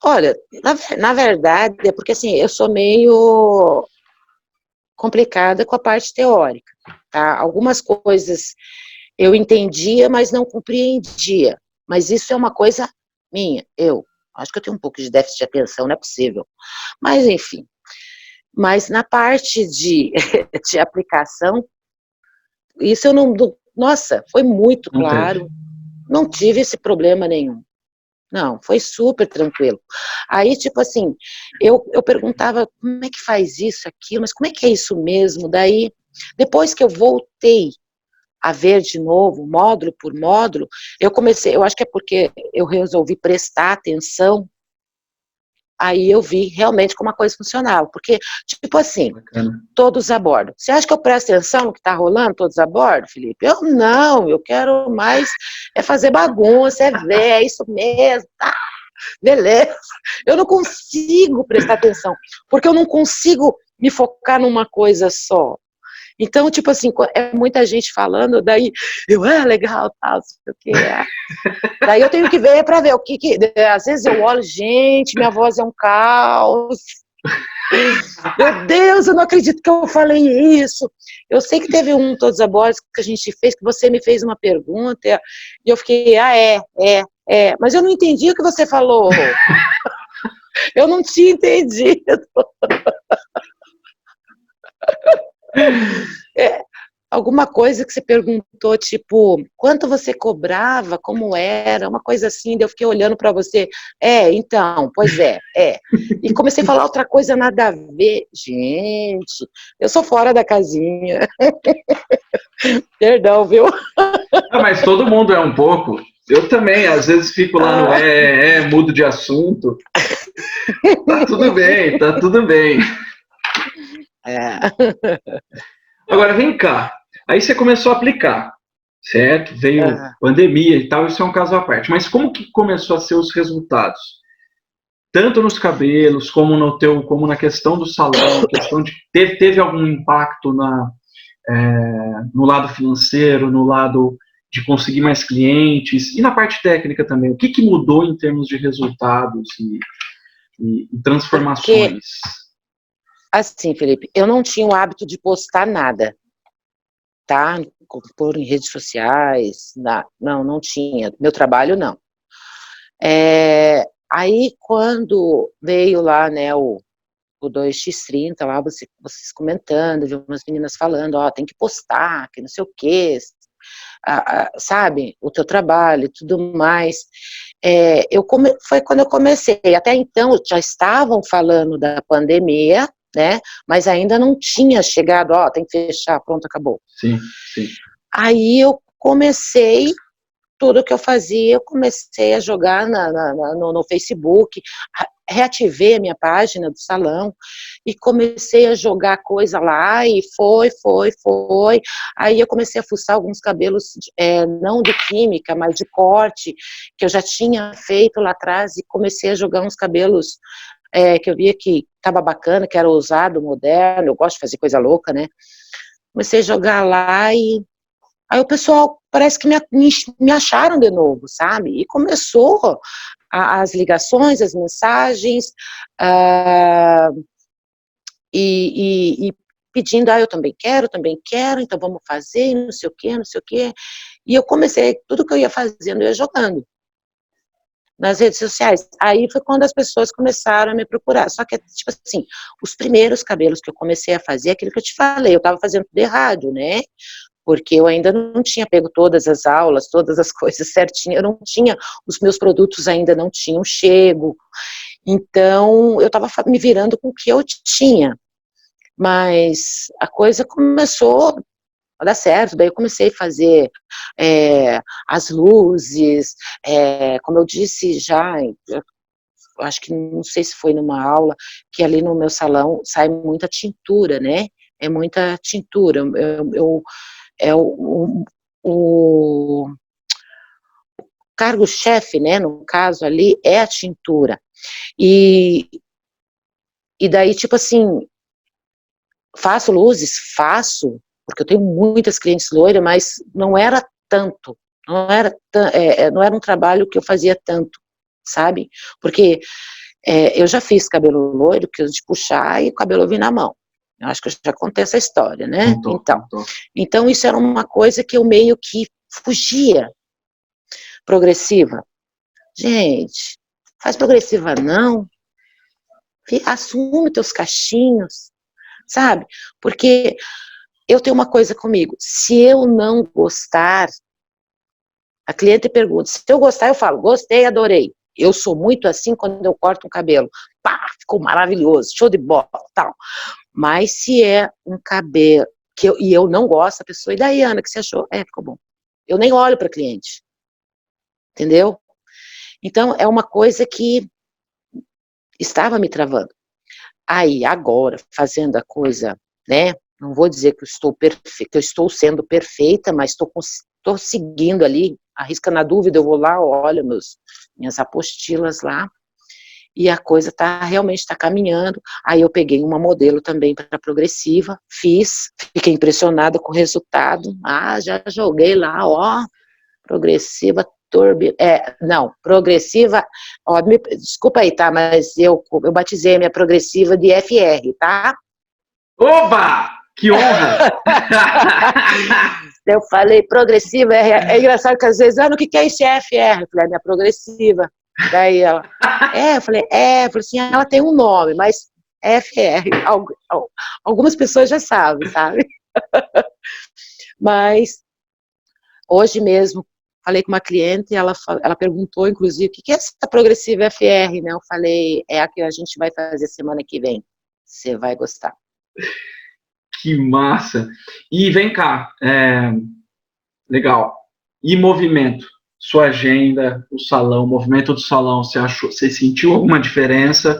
olha, na verdade, é porque assim, eu sou meio complicada com a parte teórica, tá? Algumas coisas eu entendia, mas não compreendia. Mas isso é uma coisa minha, eu. Acho que eu tenho um pouco de déficit de atenção, não é possível. Mas, enfim. Mas na parte de, de aplicação, isso eu não... Nossa, foi muito claro. Não tive esse problema nenhum. Não, foi super tranquilo. Aí, tipo assim, eu perguntava como é que faz isso, aquilo, mas como é que é isso mesmo? Daí, depois que eu voltei a ver de novo, módulo por módulo, eu acho que é porque eu resolvi prestar atenção, aí eu vi realmente como a coisa funcionava, porque, tipo assim, todos a bordo. Você acha que eu presto atenção no que está rolando, todos a bordo, Felipe? Eu não, eu quero mais é fazer bagunça, é ver, é isso mesmo, tá, beleza. Eu não consigo prestar atenção, porque eu não consigo me focar numa coisa só. Então, tipo assim, é muita gente falando, daí eu, legal, tal, não sei o que é. Daí eu tenho que ver para ver o que, às vezes eu olho, gente, minha voz é um caos. Meu Deus, eu não acredito que eu falei isso. Eu sei que teve um Todos a Bordo que a gente fez, que você me fez uma pergunta, e eu fiquei, mas eu não entendi o que você falou. Eu não tinha entendido. Alguma coisa que você perguntou, tipo, quanto você cobrava, como era, uma coisa assim, daí eu fiquei olhando para você, então, pois é. E comecei a falar outra coisa nada a ver. Gente, eu sou fora da casinha. Perdão, viu? Mas todo mundo é um pouco. Eu também, às vezes fico lá no mudo de assunto. Tá tudo bem, tá tudo bem. Agora, vem cá. Aí você começou a aplicar, certo? Veio pandemia e tal, isso é um caso à parte. Mas como que começou a ser os resultados? Tanto nos cabelos, como na questão do salão, questão de teve algum impacto no lado financeiro, no lado de conseguir mais clientes, e na parte técnica também. O que mudou em termos de resultados e transformações? Porque, assim, Felipe, eu não tinha o hábito de postar nada, tá? Pôr em redes sociais, não tinha. Meu trabalho, não. Aí, quando veio lá, né, o 2x30, lá vocês comentando, viu umas meninas falando, tem que postar, que não sei o quê, sabe, o teu trabalho e tudo mais. Foi quando eu comecei. Até então, já estavam falando da pandemia, né, mas ainda não tinha chegado, tem que fechar, pronto, acabou. Sim, sim. Aí eu comecei, tudo que eu fazia, eu comecei a jogar no Facebook, reativei a minha página do salão e comecei a jogar coisa lá e foi. Aí eu comecei a fuçar alguns cabelos, não de química, mas de corte, que eu já tinha feito lá atrás e comecei a jogar uns cabelos que eu via que estava bacana, que era ousado, moderno, eu gosto de fazer coisa louca, né? Comecei a jogar lá e aí o pessoal parece que me acharam de novo, sabe? E começou as ligações, as mensagens, e pedindo, eu também quero, então vamos fazer, não sei o quê. E eu comecei, tudo que eu ia fazendo, eu ia jogando nas redes sociais. Aí foi quando as pessoas começaram a me procurar. Só que, tipo assim, os primeiros cabelos que eu comecei a fazer, aquilo que eu te falei, eu estava fazendo tudo errado, né? Porque eu ainda não tinha pego todas as aulas, todas as coisas certinho, eu não tinha, os meus produtos ainda não tinham chego, então eu estava me virando com o que eu tinha, mas a coisa começou a dar certo, daí eu comecei a fazer as luzes, como eu disse já eu acho que, não sei se foi numa aula, que ali no meu salão sai muita tintura, né? É muita tintura. É o cargo-chefe, né, no caso ali, é a tintura. E daí, tipo assim, faço luzes? Faço, porque eu tenho muitas clientes loiras, mas não era tanto, não era um trabalho que eu fazia tanto, sabe? Porque eu já fiz cabelo loiro, que eu de puxar e o cabelo vir na mão. Eu acho que eu já contei essa história, né? Então isso era uma coisa que eu meio que fugia. Progressiva. Gente, faz progressiva não. Assume teus cachinhos, sabe? Porque eu tenho uma coisa comigo, se eu não gostar, a cliente pergunta, se eu gostar, eu falo, gostei, adorei. Eu sou muito assim quando eu corto um cabelo. Pá, ficou maravilhoso, show de bola, tal. Mas se é um cabelo e eu não gosto, a pessoa, e daí, Ana, que você achou? Ficou bom. Eu nem olho para cliente. Entendeu? Então, é uma coisa que estava me travando. Aí, agora, fazendo a coisa, né, não vou dizer que eu estou sendo perfeita, mas estou seguindo ali, arrisca na dúvida, eu vou lá, olho minhas apostilas lá, e a coisa realmente está caminhando. Aí eu peguei uma modelo também para progressiva, fiquei impressionada com o resultado, já joguei lá, ó, progressiva, progressiva, ó, desculpa aí, tá, mas eu batizei a minha progressiva de FR, tá? Oba! Que honra! Eu falei, progressiva, é engraçado que às vezes, no que é isso, FR? Eu falei, minha progressiva. Daí ela, eu falei assim, ela tem um nome, mas FR, algumas pessoas já sabem, sabe? Mas, hoje mesmo, falei com uma cliente e ela perguntou, inclusive, o que é essa progressiva FR, né? Eu falei, é a que a gente vai fazer semana que vem. Você vai gostar. Que massa! E vem cá, legal. E movimento? Sua agenda, o salão, o movimento do salão, você sentiu alguma diferença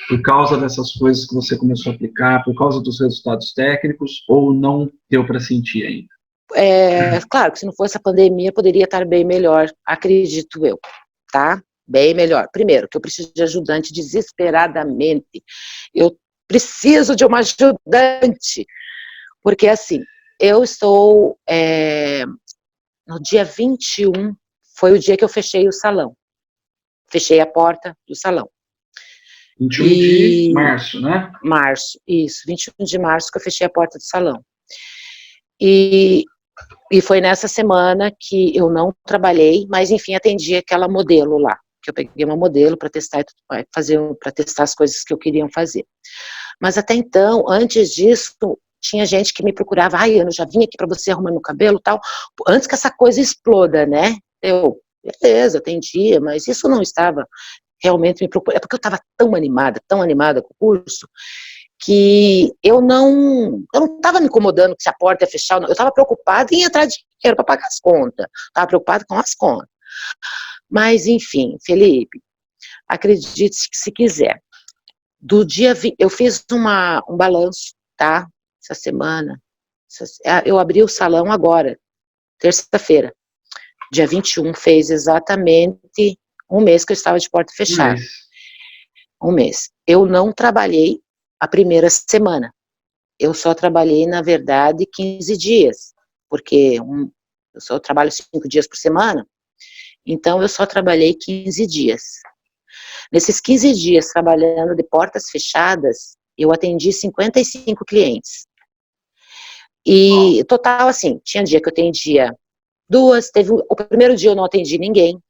por causa dessas coisas que você começou a aplicar, por causa dos resultados técnicos, ou não deu para sentir ainda? Claro que se não fosse a pandemia, poderia estar bem melhor, acredito eu, tá? Bem melhor. Primeiro, que eu preciso de ajudante desesperadamente. Eu preciso de uma ajudante. Porque, assim, eu estou... no dia 21, foi o dia que eu fechei o salão. Fechei a porta do salão. 21 de março, né? Março, isso. 21 de março que eu fechei a porta do salão. E foi nessa semana que eu não trabalhei, mas enfim, atendi aquela modelo lá, que eu peguei uma modelo para testar para testar as coisas que eu queria fazer. Mas até então, antes disso, tinha gente que me procurava, Ana, eu já vim aqui para você arrumar meu cabelo e tal, antes que essa coisa exploda, né? Beleza, atendia, mas isso não estava realmente me procurando, é porque eu estava tão animada com o curso, que eu não estava me incomodando que se a porta ia fechar, eu estava preocupada em entrar dinheiro para pagar as contas, estava preocupada com as contas. Mas, enfim, Felipe, acredite se quiser, do dia, eu fiz um balanço, tá, essa semana, eu abri o salão agora, terça-feira, dia 21, fez exatamente um mês que eu estava de porta fechada. Um mês. Eu não trabalhei a primeira semana. Eu só trabalhei, na verdade, 15 dias, porque eu só trabalho 5 dias por semana, então eu só trabalhei 15 dias. Nesses 15 dias, trabalhando de portas fechadas, eu atendi 55 clientes. E, total, assim, tinha dia que eu atendia 2, o primeiro dia eu não atendi ninguém.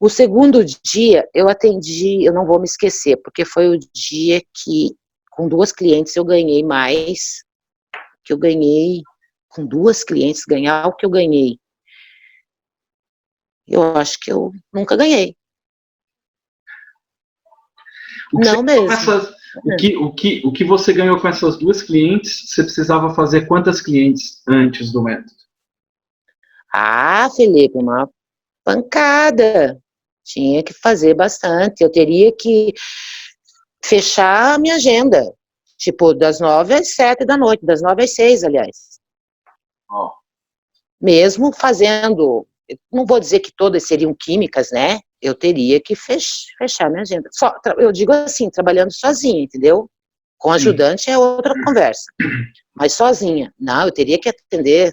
O segundo dia eu atendi, eu não vou me esquecer, porque foi o dia que, com 2 clientes, eu ganhei mais, que eu ganhei, com 2 clientes, ganhar o que eu ganhei. Eu acho que eu nunca ganhei. Não mesmo. O que você ganhou com essas 2 clientes, você precisava fazer quantas clientes antes do método? Felipe, uma pancada. Tinha que fazer bastante. Eu teria que fechar a minha agenda. Tipo, das 9 às 7 da noite, das 9 às 6, aliás. Ó. Mesmo fazendo, não vou dizer que todas seriam químicas, né? Eu teria que fechar minha agenda. Eu digo assim, trabalhando sozinha, entendeu? Com ajudante é outra conversa. Mas sozinha, não, eu teria que atender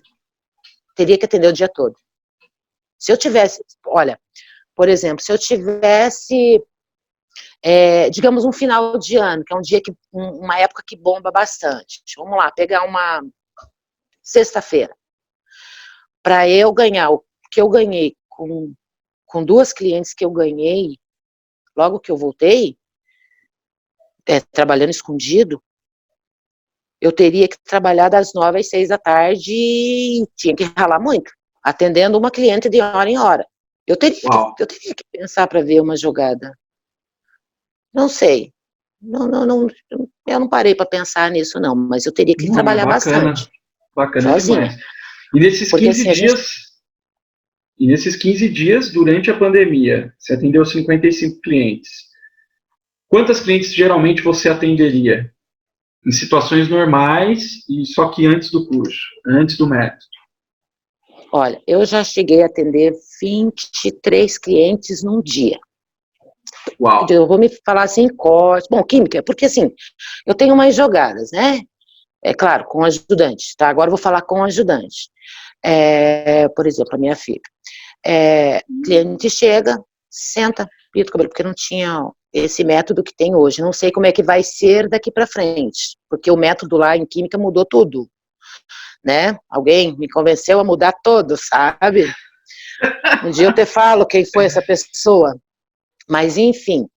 o dia todo. Se eu tivesse, olha, por exemplo, se eu tivesse, digamos, um final de ano, que é um dia uma época que bomba bastante. Vamos lá, pegar uma sexta-feira. Para eu ganhar o que eu ganhei com 2 clientes que eu ganhei, logo que eu voltei, trabalhando escondido, eu teria que trabalhar das 9 às 6 da tarde e tinha que ralar muito, atendendo uma cliente de hora em hora. Eu teria que pensar para ver uma jogada. Não sei. Não, eu não parei para pensar nisso, não, mas eu teria que trabalhar bastante. Bacana sozinha. demais. E nesses Porque, 15 assim, dias, e nesses 15 dias, durante a pandemia, você atendeu 55 clientes. Quantas clientes geralmente você atenderia? Em situações normais, e só que antes do curso, antes do método. Olha, eu já cheguei a atender 23 clientes num dia. Uau. Eu vou me falar assim, corte. Bom, química, porque assim, eu tenho umas jogadas, né? É claro, com ajudante, tá? Agora eu vou falar com ajudante. Por exemplo, a minha filha. Cliente chega, senta, pinta o cabelo, porque não tinha esse método que tem hoje. Não sei como é que vai ser daqui para frente, porque o método lá em química mudou tudo, né? Alguém me convenceu a mudar tudo, sabe? Um dia eu te falo quem foi essa pessoa. Mas, enfim,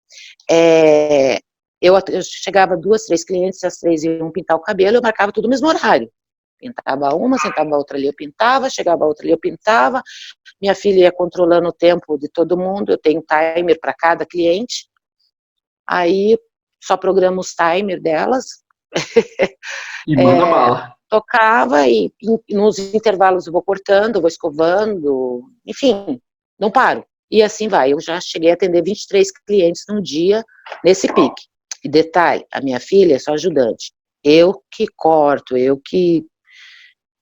eu chegava 2, 3 clientes, as 3 iam pintar o cabelo, eu marcava tudo no mesmo horário. Pintava uma, sentava a outra ali, eu pintava, chegava a outra ali, eu pintava. Minha filha ia controlando o tempo de todo mundo, eu tenho timer para cada cliente. Aí, só programo os timers delas. E manda bala. Tocava e nos intervalos eu vou cortando, eu vou escovando, enfim, não paro. E assim vai, eu já cheguei a atender 23 clientes num dia, nesse pique. E detalhe, a minha filha é só ajudante. Eu que corto, eu que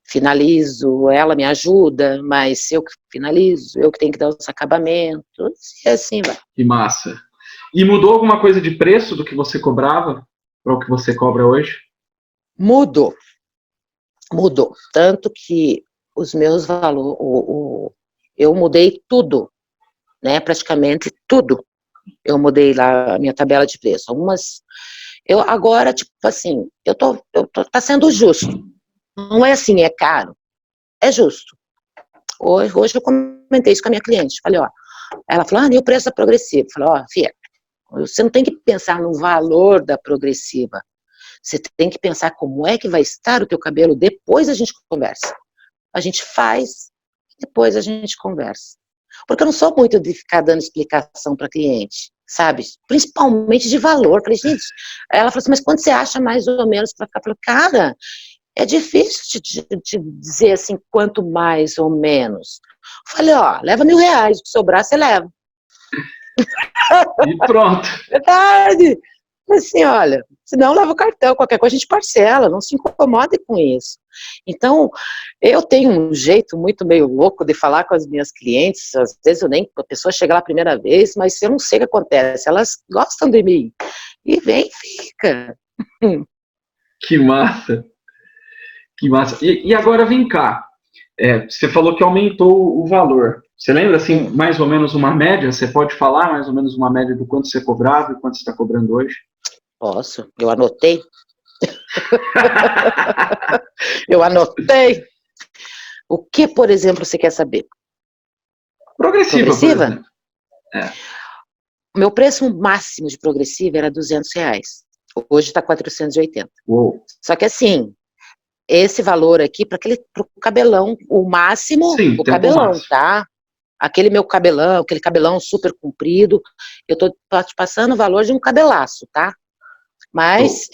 finalizo, ela me ajuda, mas eu que finalizo, eu que tenho que dar os acabamentos, e assim vai. Que massa. E mudou alguma coisa de preço do que você cobrava para o que você cobra hoje? Mudou. Tanto que os meus valores, eu mudei tudo, né? Praticamente tudo. Eu mudei lá a minha tabela de preço. Eu agora, tipo assim, tá sendo justo. Não é assim, é caro. É justo. Hoje eu comentei isso com a minha cliente. Falei, ó, ela falou, e o preço da progressiva? Eu falei, ó, filha, você não tem que pensar no valor da progressiva. Você tem que pensar como é que vai estar o teu cabelo, depois a gente conversa. A gente faz, depois a gente conversa. Porque eu não sou muito de ficar dando explicação para cliente, sabe? Principalmente de valor. Falei, gente, ela falou assim, mas quanto você acha mais ou menos para ficar? Eu falei, cara, é difícil de dizer assim, quanto mais ou menos. Eu falei, ó, leva R$1.000, o que sobrar você leva. E pronto. Verdade. Assim, olha, se não leva o cartão, qualquer coisa a gente parcela, não se incomode com isso. Então, eu tenho um jeito muito meio louco de falar com as minhas clientes, às vezes a pessoa chega lá a primeira vez, mas eu não sei o que acontece, elas gostam de mim, e vem e fica. Que massa. Que massa. E agora vem cá, você falou que aumentou o valor. Você lembra, assim, mais ou menos uma média? Você pode falar mais ou menos uma média do quanto você cobrava e quanto você está cobrando hoje? Posso, eu anotei. Eu anotei. O que, por exemplo, você quer saber? Progressiva? Por exemplo. O meu preço máximo de progressiva era R$200. Hoje está 480. Uou. Só que assim, esse valor aqui, para o cabelão, o máximo, sim, o cabelão, máximo. Tá? Aquele meu cabelão, aquele cabelão super comprido, eu tô te passando o valor de um cabelaço, tá? Mas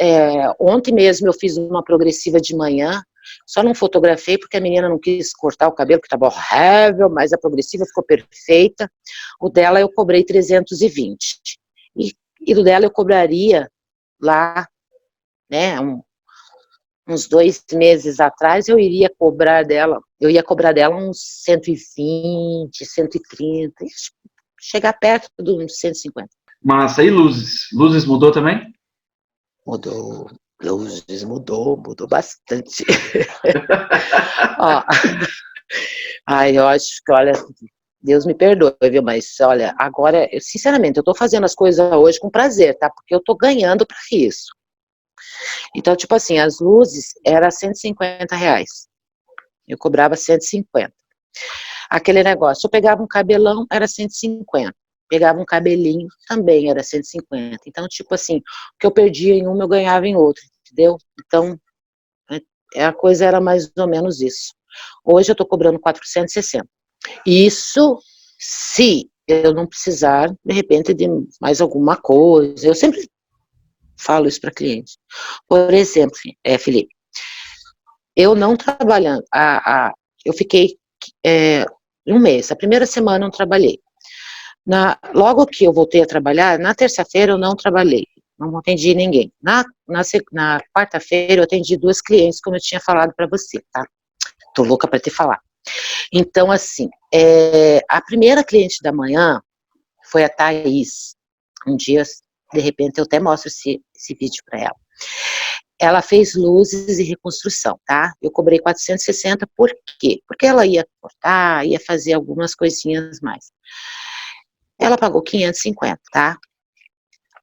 ontem mesmo eu fiz uma progressiva de manhã, Só não fotografei porque a menina não quis cortar o cabelo, que estava horrível, mas a progressiva ficou perfeita. O dela eu cobrei 320. E do dela eu cobraria lá, né, uns 2 meses atrás, eu ia cobrar dela uns 120, 130, chegar perto dos 150. Massa. E luzes? Luzes mudou também? Mudou. Luzes mudou bastante. Ó, ai, eu acho que, olha, Deus me perdoe, viu, mas, olha, agora, sinceramente, eu tô fazendo as coisas hoje com prazer, tá, porque eu tô ganhando pra isso. Então, tipo assim, as luzes era R$150, eu cobrava 150. Aquele negócio, eu pegava um cabelão, era 150. Pegava um cabelinho, também era 150. Então, tipo assim, o que eu perdia em uma, eu ganhava em outro, entendeu? Então, a coisa era mais ou menos isso. Hoje eu tô cobrando 460. Isso se eu não precisar, de repente, de mais alguma coisa. Eu sempre falo isso para cliente. Por exemplo, Felipe, eu não trabalhando, eu fiquei um mês, a primeira semana eu não trabalhei. Logo que eu voltei a trabalhar, na terça-feira eu não trabalhei, não atendi ninguém. Na quarta-feira eu atendi 2 clientes, como eu tinha falado para você, tá? Tô louca para te falar. Então, assim, a primeira cliente da manhã foi a Thaís. Um dia, de repente, eu até mostro esse vídeo para ela. Ela fez luzes e reconstrução, tá? Eu cobrei 460, por quê? Porque ela ia cortar, ia fazer algumas coisinhas mais. Ela pagou 550, tá?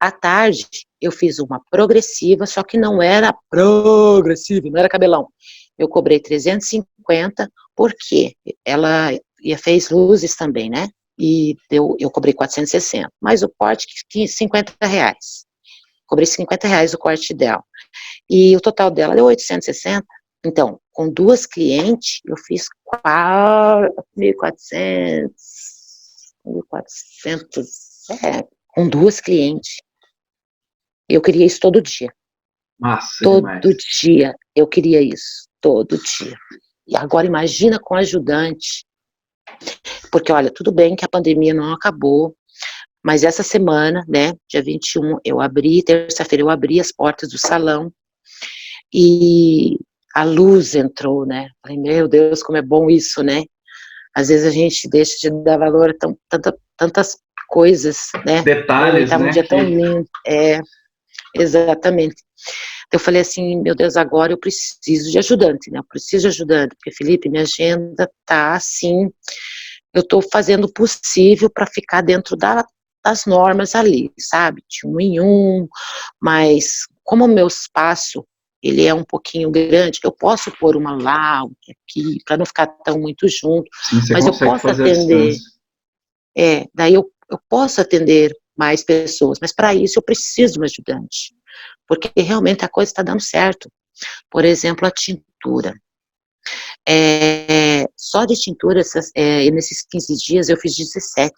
À tarde, eu fiz uma progressiva, só que não era progressiva, não era cabelão. Eu cobrei 350, porque ela fez luzes também, né? E eu cobrei 460, mas o corte, R$50. Cobrei R$50 o corte dela. E o total dela deu 860. Então, com 2 clientes, eu fiz 1.400, 1.400, com 2 clientes. Eu queria isso todo dia. Massa, todo demais. dia eu queria isso, todo dia. E agora imagina com ajudante. Porque, olha, tudo bem que a pandemia não acabou, mas essa semana, né, dia 21, terça-feira eu abri as portas do salão e a luz entrou, né? Falei, meu Deus, como é bom isso, né? Às vezes a gente deixa de dar valor a tantas coisas, né? Detalhes, estava né? Um dia tão lindo. Exatamente. Eu falei assim, meu Deus, agora eu preciso de ajudante, né? Eu preciso de ajudante, porque, Felipe, minha agenda tá assim, eu tô fazendo o possível para ficar dentro das normas ali, sabe? De 1 em 1, mas como o meu espaço, ele é um pouquinho grande, eu posso pôr uma lá, outra aqui, para não ficar tão muito junto, Sim, você mas eu consegue posso fazer atender, a distância. daí eu posso atender mais pessoas, mas para isso eu preciso de um ajudante, porque realmente a coisa está dando certo. Por exemplo, a tintura. Só de tintura, nesses 15 dias eu fiz 17.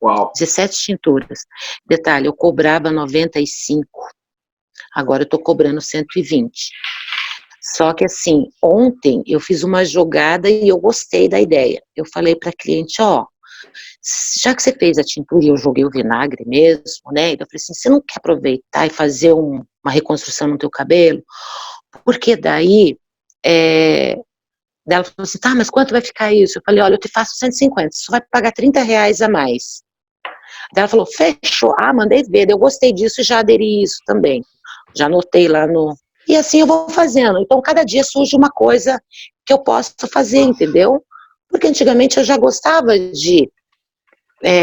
Uau. 17 tinturas. Detalhe, eu cobrava 95, agora eu estou cobrando 120. Só que assim, ontem eu fiz uma jogada e eu gostei da ideia. Eu falei para a cliente, ó, já que você fez a tintura e eu joguei o vinagre mesmo, né? Eu falei assim, você não quer aproveitar e fazer uma reconstrução no teu cabelo? Porque daí, ela falou assim, tá, mas quanto vai ficar isso? Eu falei, olha, eu te faço 150, você vai pagar R$30 a mais. Daí ela falou, fechou, mandei ver, eu gostei disso e já aderi isso também. Já anotei lá no... E assim eu vou fazendo, então cada dia surge uma coisa que eu posso fazer, entendeu? Porque antigamente eu já gostava de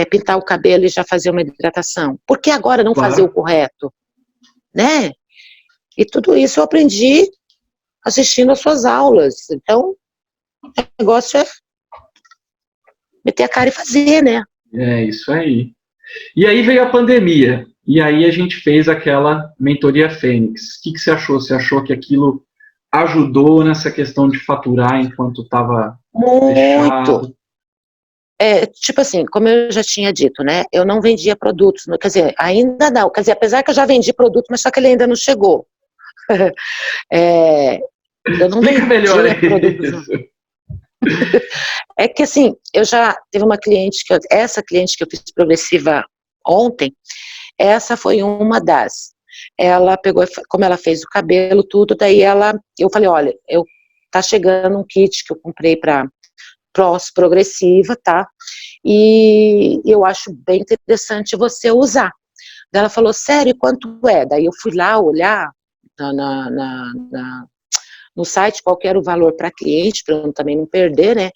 pintar o cabelo e já fazer uma hidratação. Por que agora não fazer o correto? Né? E tudo isso eu aprendi assistindo às suas aulas. Então, o negócio é meter a cara e fazer, né? É isso aí. E aí veio a pandemia. E aí a gente fez aquela mentoria Fênix. O que você achou? Você achou que aquilo ajudou nessa questão de faturar enquanto estava fechado? Tipo assim, como eu já tinha dito, né? Eu não vendia produtos, quer dizer, ainda não. Quer dizer, apesar que eu já vendi produto, mas só que ele ainda não chegou. Eu não Explica melhor produtos. isso. É que assim, eu já teve uma cliente, essa cliente que eu fiz progressiva ontem, essa foi uma das. Ela pegou, como ela fez o cabelo, tudo, daí eu falei, olha, tá chegando um kit que eu comprei para progressiva, tá? E eu acho bem interessante você usar. Daí ela falou, sério, quanto é? Daí eu fui lá olhar no site qual que era o valor para cliente, para eu também não perder, né?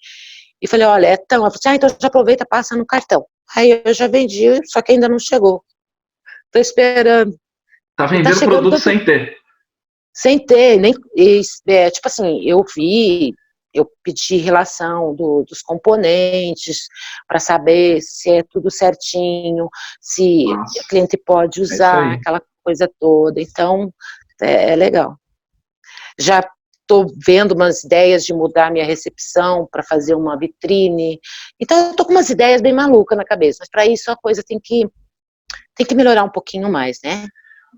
E falei, olha, é tão. Ela falou assim, então já aproveita, passa no cartão. Aí eu já vendi, só que ainda não chegou. Tô esperando. Tá E tá vendendo chegando produto sem ter. sem ter, nem, tipo assim, eu pedi relação dos componentes para saber se é tudo certinho, se Nossa, o cliente pode é isso usar aí. aquela coisa toda. Então, é legal. Já estou vendo umas ideias de mudar minha recepção para fazer uma vitrine. Então, eu estou com umas ideias bem malucas na cabeça, mas para isso a coisa tem que melhorar um pouquinho mais, né?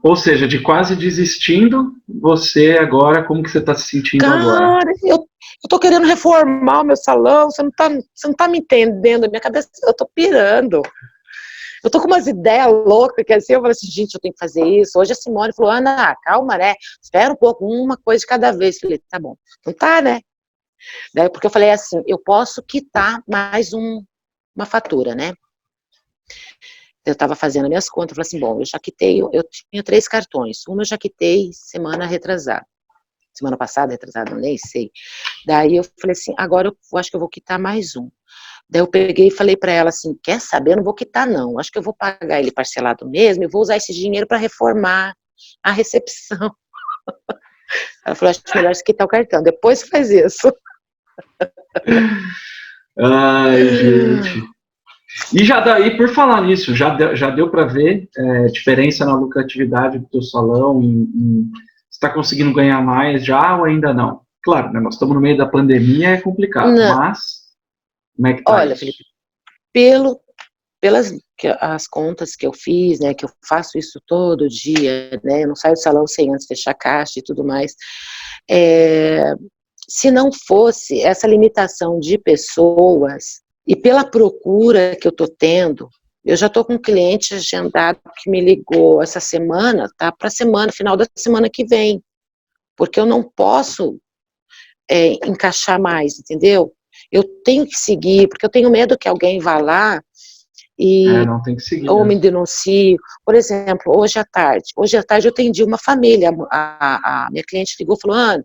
Ou seja, de quase desistindo, você agora, como que você está se sentindo agora? Cara, eu tô querendo reformar o meu salão, você não tá me entendendo, minha cabeça, eu tô pirando. Eu tô com umas ideias loucas, que assim, eu falei assim, gente, eu tenho que fazer isso. Hoje a Simone falou, Ana, calma, né? Espera um pouco, uma coisa de cada vez. Eu falei, tá bom. Não tá, né? Daí, porque eu falei assim, eu posso quitar mais uma fatura, né? Eu estava fazendo minhas contas, eu falei assim, bom, eu já quitei, eu tinha 3 cartões. Uma eu já quitei semana retrasada. Semana passada, retrasada, eu nem sei. Daí eu falei assim, agora eu acho que eu vou quitar mais um. Daí eu peguei e falei para ela assim, quer saber, eu não vou quitar não, acho que eu vou pagar ele parcelado mesmo e vou usar esse dinheiro para reformar a recepção. Ela falou, acho melhor você quitar o cartão, depois você faz isso. Ai, gente. E por falar nisso, já deu para ver diferença na lucratividade do teu salão? Você está conseguindo ganhar mais já ou ainda não? Claro, né, nós estamos no meio da pandemia, é complicado, Não. mas como é que tá Olha, isso? Felipe, pelas as contas que eu fiz, né, que eu faço isso todo dia, né, eu não saio do salão sem antes fechar a caixa e tudo mais, se não fosse essa limitação de pessoas e pela procura que eu estou tendo, eu já estou com um cliente agendado que me ligou essa semana, tá, para semana, final da semana que vem, porque eu não posso encaixar mais, entendeu? Eu tenho que seguir, porque eu tenho medo que alguém vá lá e Não tem que seguir ou me mesmo. denuncie. Por exemplo, hoje à tarde eu atendi uma família, a minha cliente ligou e falou, Ana,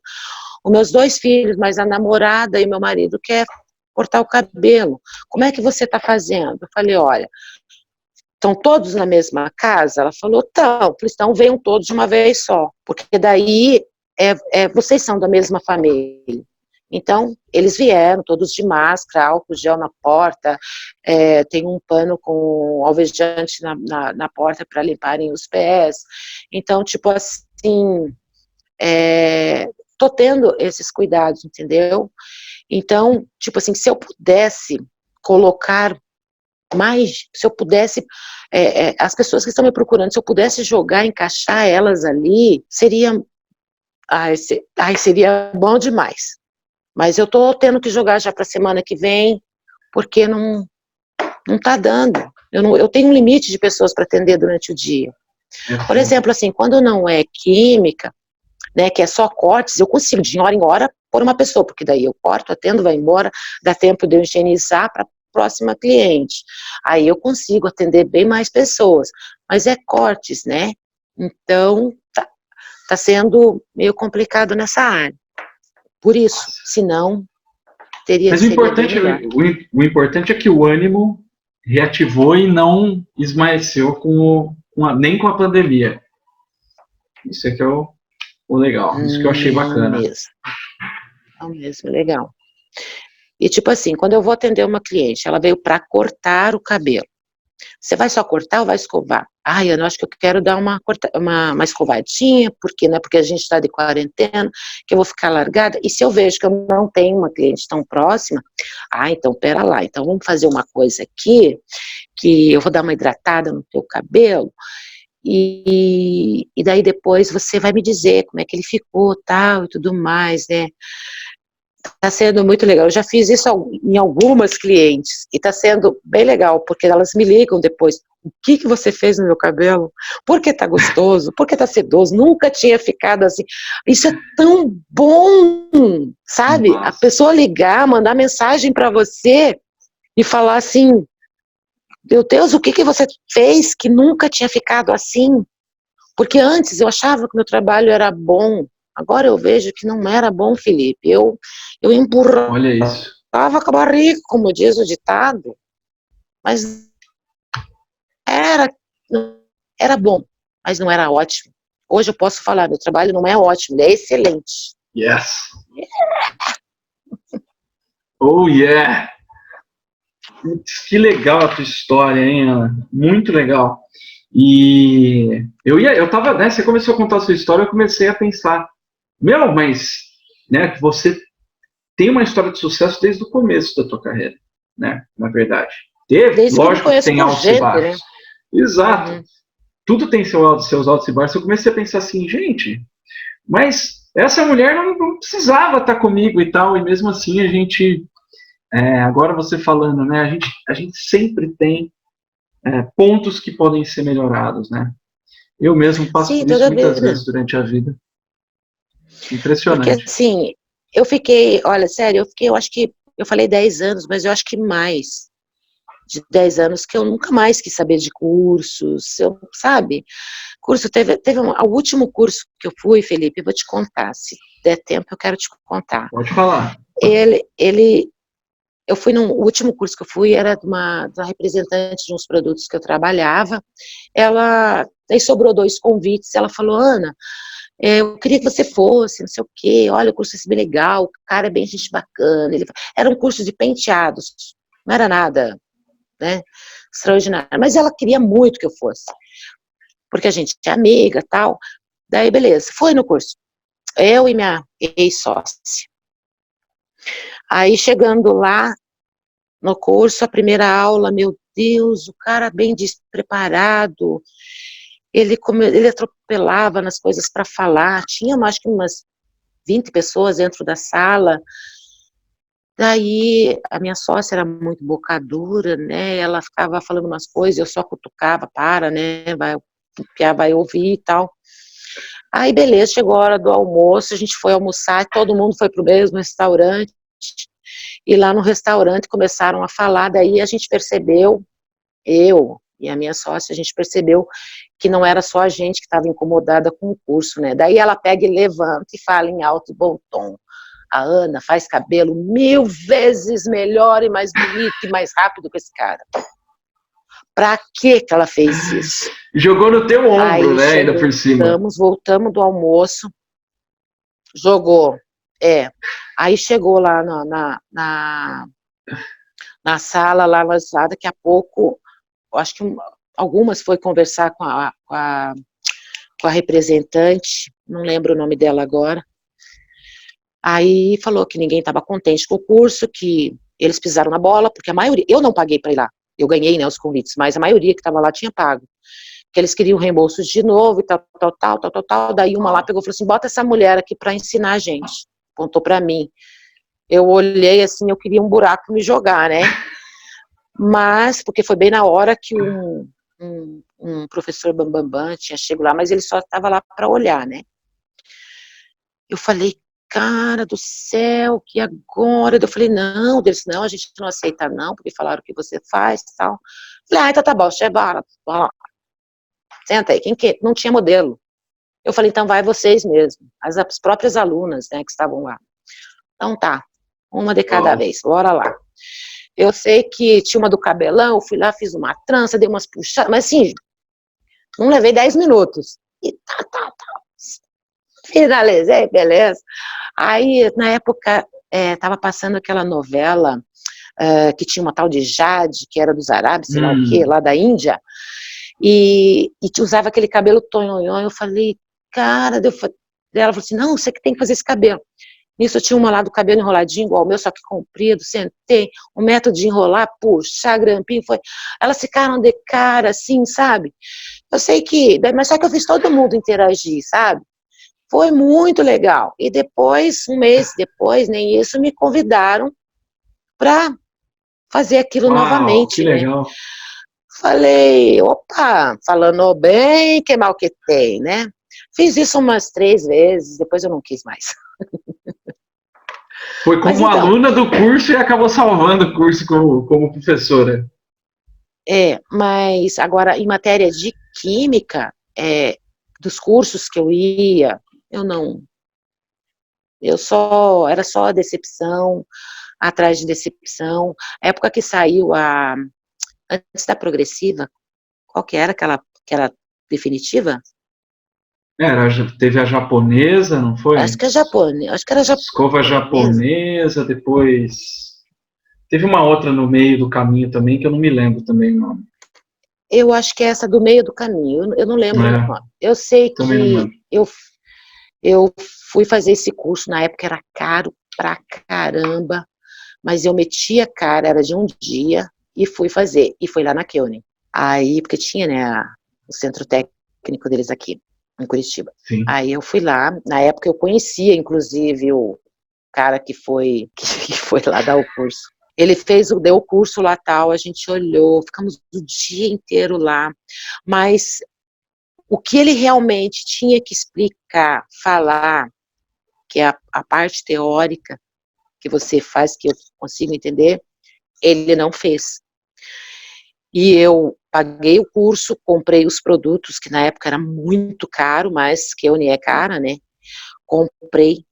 os meus 2 filhos, mas a namorada e meu marido quer cortar o cabelo, como é que você está fazendo? Eu falei, olha, estão todos na mesma casa? Ela falou, então venham todos de uma vez só, porque daí vocês são da mesma família. Então, eles vieram, todos de máscara, álcool gel na porta, tem um pano com alvejante na porta para limparem os pés. Então, tipo assim, tô tendo esses cuidados, entendeu? Então, tipo assim, se eu pudesse colocar mais, se eu pudesse, as pessoas que estão me procurando, se eu pudesse jogar, encaixar elas ali, seria bom demais. Mas eu tô tendo que jogar já para a semana que vem, porque não tá dando. Eu tenho um limite de pessoas para atender durante o dia. Por exemplo, assim, quando não é química, né, que é só cortes, eu consigo de hora em hora por uma pessoa, porque daí eu corto, atendo, vai embora, dá tempo de eu higienizar para a próxima cliente. Aí eu consigo atender bem mais pessoas, mas é cortes, né? Então, tá sendo meio complicado nessa área. Por isso, senão, Mas seria bem melhor. o importante é que o ânimo reativou e não esmaeceu nem com a pandemia. Isso é que é o legal, isso que eu achei bacana. Não mesmo, legal. E tipo assim, quando eu vou atender uma cliente, ela veio para cortar o cabelo. Você vai só cortar ou vai escovar? Ai, eu acho que eu quero dar uma escovadinha, porque, né, porque a gente está de quarentena, que eu vou ficar largada. E se eu vejo que eu não tenho uma cliente tão próxima, então pera lá, então vamos fazer uma coisa aqui, que eu vou dar uma hidratada no teu cabelo, e daí depois você vai me dizer como é que ele ficou, tal, e tudo mais, né? Tá sendo muito legal. Eu já fiz isso em algumas clientes e tá sendo bem legal, porque elas me ligam depois. O que que você fez no meu cabelo? Por que tá gostoso? Por que tá sedoso? Nunca tinha ficado assim. Isso é tão bom, sabe? A Nossa. pessoa ligar, mandar mensagem para você e falar assim: meu Deus, o que que você fez que nunca tinha ficado assim? Porque antes eu achava que meu trabalho era bom. Agora eu vejo que não era bom, Felipe. Eu empurrava Olha isso. com a barriga, como diz o ditado. Mas era, era bom, mas não era ótimo. Hoje eu posso falar, meu trabalho não é ótimo, ele é excelente. Yes. Oh, yeah. Putz, que legal a tua história, hein, Ana? Muito legal. E eu tava, né, você começou a contar a sua história, eu comecei a pensar, mas, né, que você tem uma história de sucesso desde o começo da tua carreira, né, na verdade. Desde que eu me Lógico que conheço tem por altos e gente, né? baixos. Exato. Uhum. Tudo tem seus altos e baixos. Eu comecei a pensar assim, gente, mas essa mulher não precisava estar comigo e tal, e mesmo assim a gente, agora você falando, né, a gente sempre tem pontos que podem ser melhorados, né? Eu mesmo passo Sim, por isso toda muitas vida. vezes durante a vida. Porque Impressionante. assim, eu fiquei, olha, sério, eu acho que, eu falei 10 anos, mas eu acho que mais de 10 anos que eu nunca mais quis saber de cursos, sabe? Curso, o último curso que eu fui, Felipe, eu vou te contar, se der tempo eu quero te contar. Pode falar. Eu fui o último curso que eu fui, era de uma representante de uns produtos que eu trabalhava, daí sobrou 2 convites, ela falou, Ana, eu queria que você fosse, não sei o quê, olha, o curso é bem legal, o cara é bem gente bacana, era um curso de penteados, não era nada, né, extraordinário, mas ela queria muito que eu fosse, porque a gente é amiga, tal, daí beleza, foi no curso, eu e minha ex-sócia, aí chegando lá, no curso, a primeira aula, meu Deus, o cara bem despreparado, ele atropelava nas coisas para falar, tinha acho que umas 20 pessoas dentro da sala, daí a minha sócia era muito boca dura, né, ela ficava falando umas coisas, eu só cutucava, né, vai ouvir e tal. Aí beleza, chegou a hora do almoço, a gente foi almoçar, todo mundo foi pro mesmo restaurante, e lá no restaurante começaram a falar, daí a gente percebeu, eu e a minha sócia, a gente percebeu que não era só a gente que estava incomodada com o curso, né? Daí ela pega e levanta e fala em alto e bom tom, a Ana faz cabelo 1000 vezes melhor e mais bonito e mais rápido que esse cara. Pra que ela fez isso? Jogou no teu ombro, Aí né? Ainda por cima. voltamos do almoço, jogou, aí chegou lá na sala, lá daqui a pouco, acho que algumas foi conversar com a representante, não lembro o nome dela agora, aí falou que ninguém estava contente com o curso, que eles pisaram na bola, porque a maioria, eu não paguei para ir lá, eu ganhei, né, os convites, mas a maioria que estava lá tinha pago, que eles queriam reembolsos de novo e tal, daí uma lá pegou e falou assim, bota essa mulher aqui para ensinar a gente, apontou para mim, eu olhei assim, eu queria um buraco pra me jogar, né, mas, porque foi bem na hora que um professor bambambam tinha chegado lá, mas ele só estava lá para olhar, né. Eu falei, cara do céu, que agora? Eu falei, não, deles, não, a gente não aceita não, porque falaram que você faz e tal. Eu falei, então tá bom, senta aí, quem que? Não tinha modelo. Eu falei, então vai vocês mesmo, as próprias alunas, né, que estavam lá. Então tá, uma de cada vez, bora lá. Eu sei que tinha uma do cabelão, eu fui lá, fiz uma trança, dei umas puxadas, mas assim, não levei 10 minutos. E finalizei, beleza. Aí, na época, tava passando aquela novela que tinha uma tal de Jade, que era dos árabes, sei lá o quê, lá da Índia, e usava aquele cabelo tonhonhon, eu falei, cara, ela falou assim, não, você que tem que fazer esse cabelo. Nisso tinha uma lá do cabelo enroladinho, igual o meu, só que comprido, sentei, o método de enrolar, puxar, grampinho, foi... Elas ficaram de cara, assim, sabe? Eu sei que... Mas só que eu fiz todo mundo interagir, sabe? Foi muito legal. E depois, um mês depois, nem isso, me convidaram para fazer aquilo Uau, que novamente, né? legal. Falei, opa, falando bem, que mal que tem, né? Fiz isso umas 3 vezes, depois eu não quis mais. Foi Mas como então, aluna do curso e acabou salvando o curso como professora. mas agora em matéria de química, dos cursos que eu ia, eu não, era só decepção, atrás de decepção. A época que saiu antes da progressiva, qual que era aquela definitiva? Teve a japonesa, não Acho foi? que é japonês, acho que era Escova japonesa. japonesa, depois... Teve uma outra no meio do caminho também, que eu não me lembro também o nome. Eu acho que é essa do meio do caminho, eu não lembro o É, nome. Eu sei também não que lembro. eu fui fazer esse curso, na época era caro pra caramba, mas eu meti a cara, era de um dia, e fui fazer. E foi lá na Keunen. Aí, porque tinha, né, o centro técnico deles aqui, em Curitiba. Sim. Aí eu fui lá, na época eu conhecia, inclusive, o cara que foi, que foi lá dar o curso. Ele deu o curso lá tal, a gente olhou, ficamos o dia inteiro lá, mas o que ele realmente tinha que explicar, falar, que é a parte teórica que você faz, que eu consigo entender, ele não fez. E eu paguei o curso, comprei os produtos, que na época era muito caro, mas que a Uni é cara, né? Comprei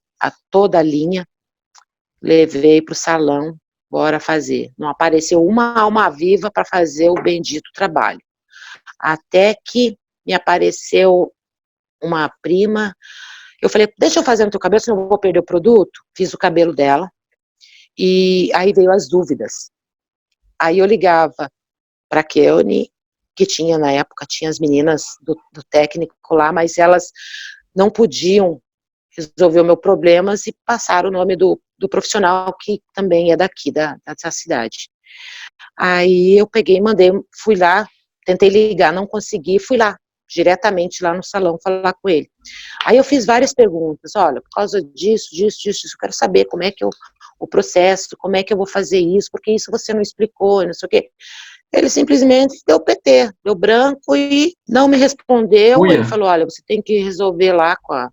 toda a linha, levei para o salão, bora fazer. Não apareceu uma alma viva para fazer o bendito trabalho. Até que me apareceu uma prima, eu falei, deixa eu fazer no teu cabelo, senão eu vou perder o produto. Fiz o cabelo dela, e aí veio as dúvidas. Aí eu ligava para a Keone, que tinha na época, tinha as meninas do técnico lá, mas elas não podiam resolver o meu problemas e passaram o nome do profissional, que também é daqui, dessa cidade. Aí eu peguei, mandei, fui lá, tentei ligar, não consegui, fui lá, diretamente lá no salão, falar com ele. Aí eu fiz várias perguntas, olha, por causa disso, eu quero saber como é que o processo, como é que eu vou fazer isso, porque isso você não explicou, não sei o quê. Ele simplesmente deu PT, deu branco e não me respondeu. Uia. Ele falou, olha, você tem que resolver lá com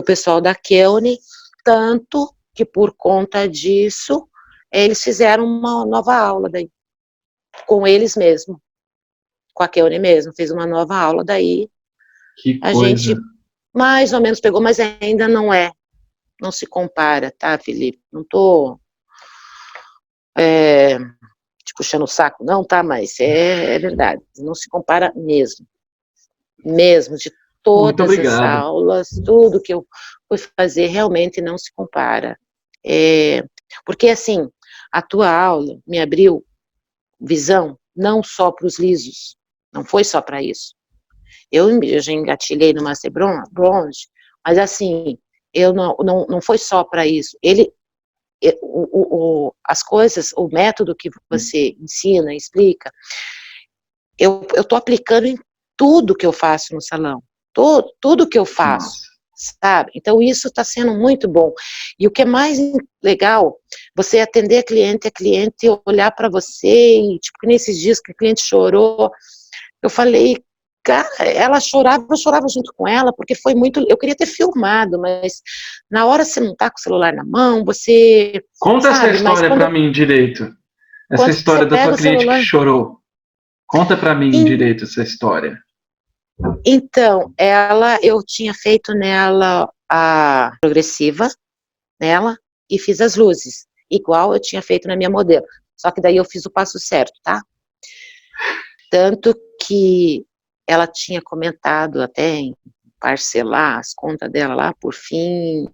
o pessoal da Keune, tanto que por conta disso, eles fizeram uma nova aula daí, com eles mesmo, com a Keune mesmo, fez uma nova aula daí, Que a coisa. gente mais ou menos pegou, mas ainda não se compara, tá, Felipe? Não tô te puxando o saco, não, tá, mas é verdade, não se compara mesmo, de Muito todas as obrigado. aulas, tudo que eu fui fazer realmente não se compara. Porque, assim, a tua aula me abriu visão não só para os lisos, não foi só para isso. Eu já engatilhei no Master Bronze, mas, assim, eu não foi só para isso. As coisas, o método que você ensina, explica, eu estou aplicando em tudo que eu faço no salão, tudo que eu faço, Nossa. sabe? Então isso está sendo muito bom. E o que é mais legal, você atender a cliente olhar para você, e tipo, nesses dias que a cliente chorou, eu falei, cara, ela chorava, eu chorava junto com ela, porque foi muito, eu queria ter filmado, mas na hora você não tá com o celular na mão, você, Conta essa sabe, mas história para mim direito. Essa quando você história da pega tua o cliente que celular... chorou. Conta para mim direito essa história. Então, eu tinha feito nela a progressiva, nela, e fiz as luzes, igual eu tinha feito na minha modelo. Só que daí eu fiz o passo certo, tá? Tanto que ela tinha comentado até em parcelar as contas dela lá, por fim,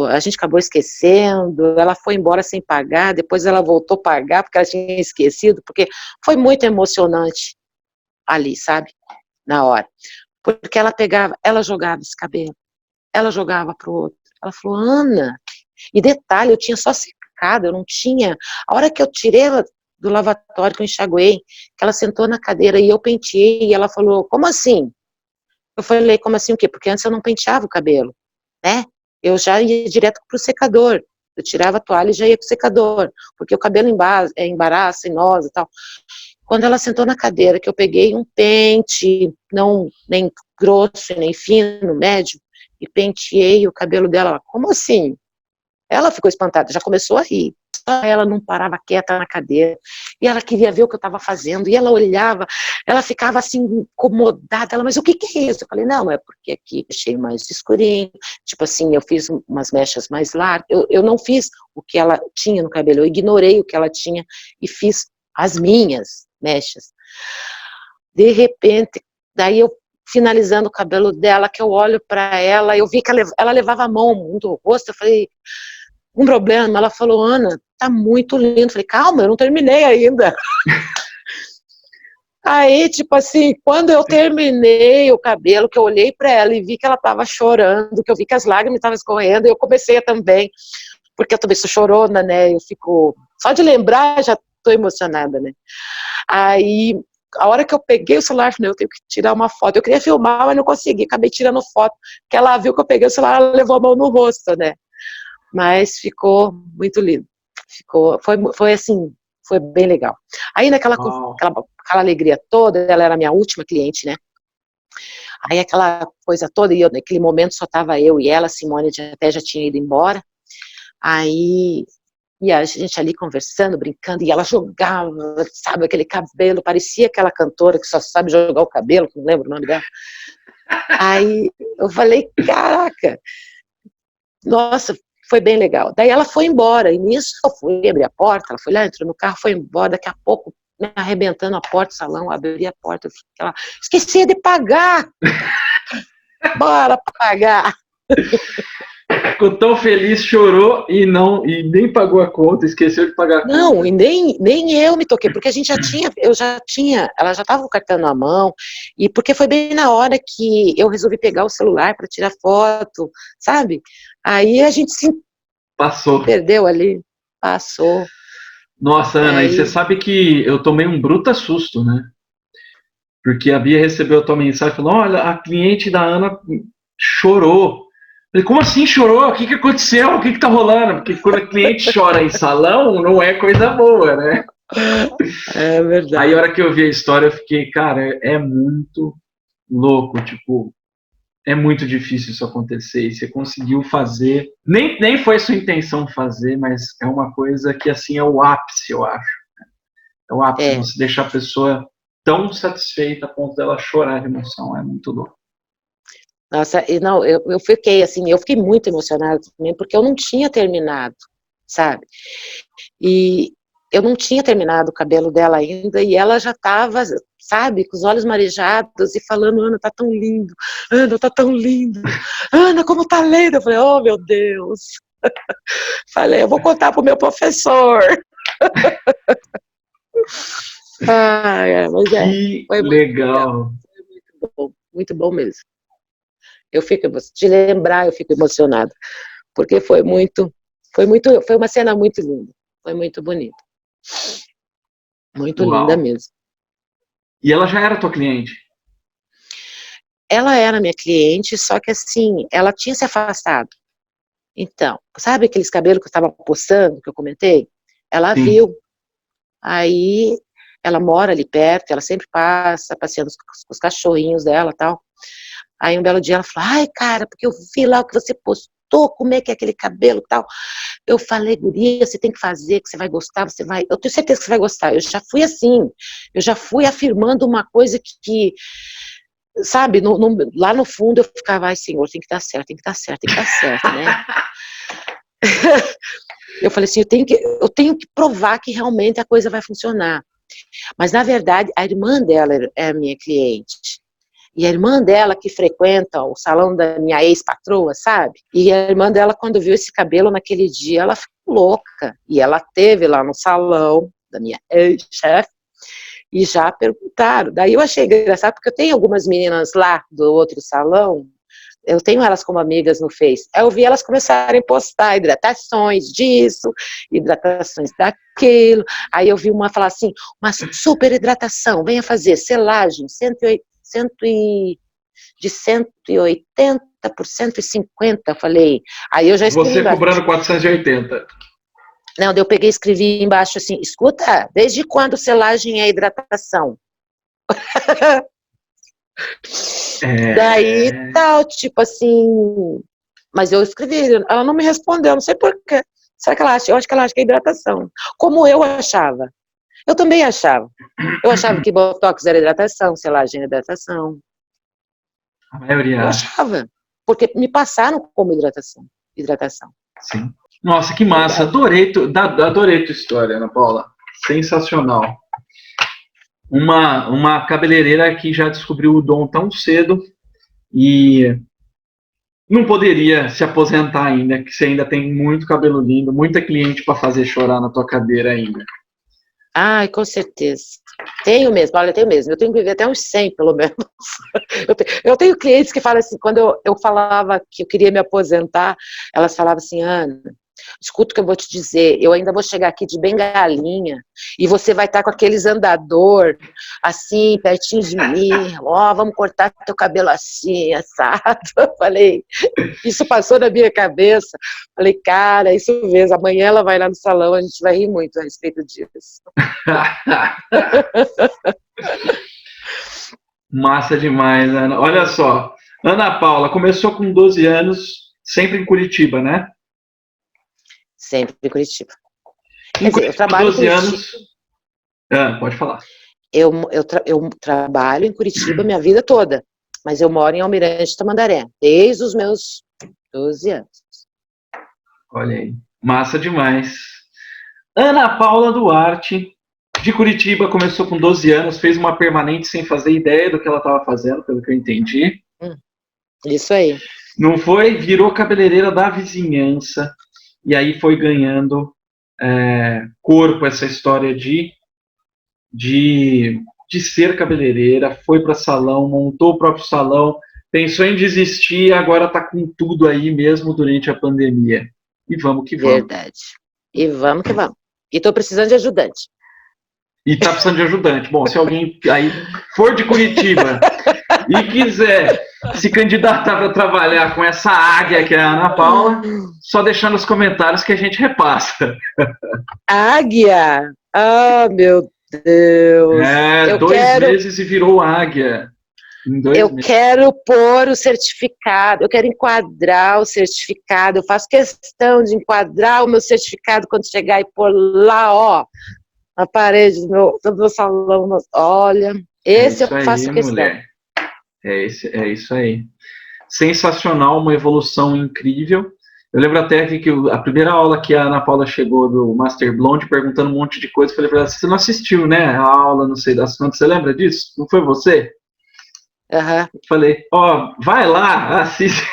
a gente acabou esquecendo, ela foi embora sem pagar, depois ela voltou a pagar porque ela tinha esquecido, porque foi muito emocionante ali, sabe? Na hora. Porque ela jogava esse cabelo, ela jogava pro outro. Ela falou, Ana, e detalhe, eu tinha só secado, eu não tinha, a hora que eu tirei ela do lavatório, que eu enxaguei, que ela sentou na cadeira e eu penteei, e ela falou, como assim? Eu falei, como assim o quê? Porque antes eu não penteava o cabelo, né? Eu já ia direto pro secador, eu tirava a toalha e já ia pro secador, porque o cabelo embaraça, enosa e tal. Quando ela sentou na cadeira, que eu peguei um pente, não nem grosso, nem fino, médio, e penteei o cabelo dela, ela, como assim? Ela ficou espantada, já começou a rir. Ela não parava quieta na cadeira, e ela queria ver o que eu estava fazendo, e ela olhava, ela ficava assim, incomodada, ela, mas o que é isso? Eu falei, não, é porque aqui achei mais escurinho, tipo assim, eu fiz umas mechas mais largas, eu não fiz o que ela tinha no cabelo, eu ignorei o que ela tinha, e fiz as minhas mechas. De repente, daí eu finalizando o cabelo dela, que eu olho para ela, eu vi que ela levava a mão no rosto, eu falei, um problema? Ela falou, Ana, tá muito lindo. Eu falei, calma, eu não terminei ainda. Aí, tipo assim, quando eu terminei o cabelo, que eu olhei para ela e vi que ela tava chorando, que eu vi que as lágrimas estavam escorrendo, eu comecei a também, porque eu também sou chorona, né, eu fico, só de lembrar já tô emocionada, né. Aí, a hora que eu peguei o celular, eu falei, eu tenho que tirar uma foto. Eu queria filmar, mas não consegui, acabei tirando foto, porque ela viu que eu peguei o celular, ela levou a mão no rosto, né. Mas ficou muito lindo. Foi assim, foi bem legal. Aí naquela alegria toda, ela era a minha última cliente, né? Aí aquela coisa toda, e naquele momento só tava eu e ela, a Simone até já tinha ido embora. Aí, e a gente ali conversando, brincando, e ela jogava, sabe, aquele cabelo, parecia aquela cantora que só sabe jogar o cabelo, que não lembro o nome dela. Aí eu falei, caraca, nossa, foi bem legal. Daí ela foi embora, e nisso eu fui abrir a porta, ela foi lá, entrou no carro, foi embora, daqui a pouco, me arrebentando a porta do salão, abri a porta, eu fiquei lá, esqueci de pagar! Bora pagar! Ficou tão feliz, chorou e nem pagou a conta, esqueceu de pagar a conta. Não, e nem eu me toquei, porque ela já estava com o cartão na mão, e porque foi bem na hora que eu resolvi pegar o celular para tirar foto, sabe? Aí a gente se perdeu ali, passou. Nossa, Ana, e você sabe que eu tomei um bruta susto, né? Porque a Bia recebeu a tua mensagem e falou, olha, a cliente da Ana chorou. Eu falei, como assim chorou? O que aconteceu? O que tá rolando? Porque quando a cliente chora em salão, não é coisa boa, né? É verdade. Aí a hora que eu vi a história, eu fiquei, cara, é muito louco, tipo, é muito difícil isso acontecer, e você conseguiu fazer, nem foi sua intenção fazer, mas é uma coisa que, assim, é o ápice, eu acho. É o ápice, você deixar a pessoa tão satisfeita a ponto dela chorar de emoção, é muito louco. Nossa, não, eu fiquei assim, eu fiquei muito emocionada também, porque eu não tinha terminado, sabe? E eu não tinha terminado o cabelo dela ainda, e ela já estava, sabe, com os olhos marejados e falando, Ana, tá tão lindo, Ana, tá tão lindo, Ana, como tá lindo. Eu falei, oh, meu Deus. Falei, eu vou contar pro meu professor. Mas que foi legal. Muito bom mesmo. De lembrar, eu fico emocionada, porque foi uma cena muito linda, foi muito bonita. Muito linda mesmo. E ela já era tua cliente? Ela era minha cliente, só que assim, ela tinha se afastado. Então, sabe aqueles cabelos que eu estava postando, que eu comentei? Ela viu. Aí, ela mora ali perto, ela sempre passa, passeando com os cachorrinhos dela e tal. Aí, um belo dia, ela falou, ai, cara, porque eu vi lá o que você postou, como é que é aquele cabelo e tal. Eu falei, guria, você tem que fazer, que você vai gostar, eu tenho certeza que você vai gostar. Eu já fui assim, eu já fui afirmando uma coisa que sabe, lá no fundo eu ficava, ai, Senhor, tem que dar certo, tem que dar certo, tem que dar certo, né? Eu falei assim, eu tenho que provar que realmente a coisa vai funcionar. Mas, na verdade, a irmã dela é a minha cliente. E a irmã dela que frequenta o salão da minha ex-patroa, sabe? E a irmã dela, quando viu esse cabelo naquele dia, ela ficou louca. E ela teve lá no salão da minha ex-chefe, e já perguntaram. Daí eu achei engraçado, porque eu tenho algumas meninas lá do outro salão, eu tenho elas como amigas no Face. Aí eu vi elas começarem a postar hidratações disso, hidratações daquilo. Aí eu vi uma falar assim, uma super hidratação, venha fazer selagem, de 180 por 150, eu falei. Aí eu já escrevi Você embaixo. cobrando 480. Não, daí eu peguei e escrevi embaixo assim, escuta, desde quando selagem é hidratação? Daí tal, tipo assim, mas eu escrevi, ela não me respondeu, não sei porquê. Será que ela acha? Eu acho que ela acha que é hidratação. Como eu achava. Eu também achava. Eu achava que botox era hidratação, selagem era hidratação. A maioria Eu acha. achava. Porque me passaram como hidratação. Hidratação. Sim. Nossa, que massa. Adorei tua história, Ana Paula. Sensacional. Uma cabeleireira que já descobriu o dom tão cedo e não poderia se aposentar ainda, que você ainda tem muito cabelo lindo, muita cliente para fazer chorar na tua cadeira ainda. Ai, com certeza. Tenho mesmo, olha, tenho mesmo. Eu tenho que viver até uns 100, pelo menos. Eu tenho clientes que falam assim, quando eu falava que eu queria me aposentar, elas falavam assim, Ana, escuta o que eu vou te dizer, eu ainda vou chegar aqui de bengalinha e você vai estar com aqueles andador, assim, pertinho de mim, ó, vamos cortar teu cabelo assim, assado. Eu falei, isso passou na minha cabeça. Falei, cara, isso mesmo, amanhã ela vai lá no salão, a gente vai rir muito a respeito disso. Massa demais, Ana. Olha só, Ana Paula começou com 12 anos, sempre em Curitiba, né? Sempre em Curitiba. Quer dizer, eu trabalho 12 anos. Pode falar. Eu trabalho em Curitiba minha vida toda, mas eu moro em Almirante Tamandaré, desde os meus 12 anos. Olha aí, massa demais. Ana Paula Duarte, de Curitiba, começou com 12 anos, fez uma permanente sem fazer ideia do que ela estava fazendo, pelo que eu entendi. Isso aí. Não foi? Virou cabeleireira da vizinhança, e aí foi ganhando corpo essa história de ser cabeleireira, foi para salão, montou o próprio salão, pensou em desistir, agora está com tudo aí mesmo durante a pandemia. E vamos que vamos. Verdade. E vamos que vamos. E estou precisando de ajudante. E está precisando de ajudante. Bom, se alguém aí for de Curitiba e quiser se candidatar para trabalhar com essa águia que é a Ana Paula, só deixar nos comentários que a gente repassa. Águia? Ah, meu Deus. 2 meses e virou águia. Quero pôr o certificado, eu quero enquadrar o certificado, eu faço questão de enquadrar o meu certificado quando chegar e pôr lá, ó, na parede do meu salão. Olha, esse eu faço questão. Mulher. É isso aí. Sensacional, uma evolução incrível. Eu lembro até que a primeira aula que a Ana Paula chegou do Master Blonde perguntando um monte de coisa, eu falei para ela, você não assistiu, né, a aula, não sei das quantas, você lembra disso? Não foi você? Uhum. Falei, vai lá, assiste.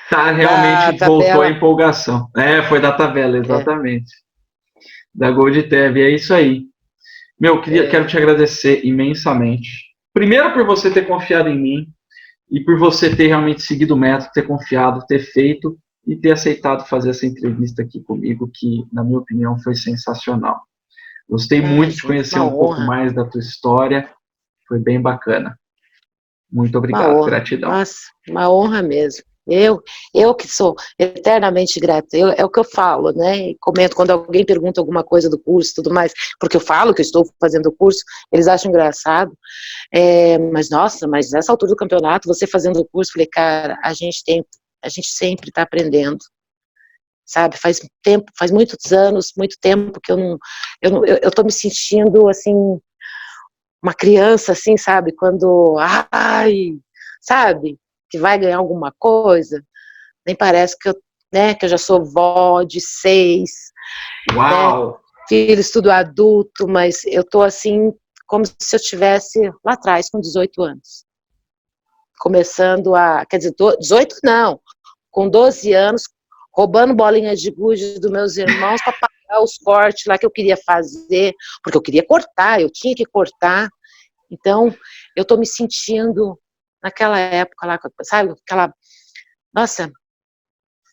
Tá, realmente voltou a empolgação. Foi da tabela, exatamente. Da Gold TV, é isso aí. Quero te agradecer imensamente. Primeiro por você ter confiado em mim e por você ter realmente seguido o método, ter confiado, ter feito e ter aceitado fazer essa entrevista aqui comigo, que, na minha opinião, foi sensacional. Gostei muito de conhecer um pouco mais da tua história. Foi bem bacana. Muito obrigado, gratidão. Nossa, uma honra mesmo. Eu que sou eternamente grata, é o que eu falo, né? E comento quando alguém pergunta alguma coisa do curso e tudo mais, porque eu falo que eu estou fazendo o curso, eles acham engraçado. Mas nessa altura do campeonato, você fazendo o curso, falei, cara, a gente sempre está aprendendo. Sabe, faz muitos anos, muito tempo que eu estou me sentindo assim, uma criança, assim, sabe, quando, sabe, que vai ganhar alguma coisa, nem parece que eu já sou vó de 6, Uau! Né, filhos tudo adulto, mas eu tô assim, como se eu tivesse lá atrás, com 18 anos, começando quer dizer, 18 não, com 12 anos, roubando bolinhas de gude dos meus irmãos para pagar os cortes lá que eu queria fazer, porque eu queria cortar, eu tinha que cortar. Então, eu estou me sentindo naquela época lá, sabe, aquela, nossa,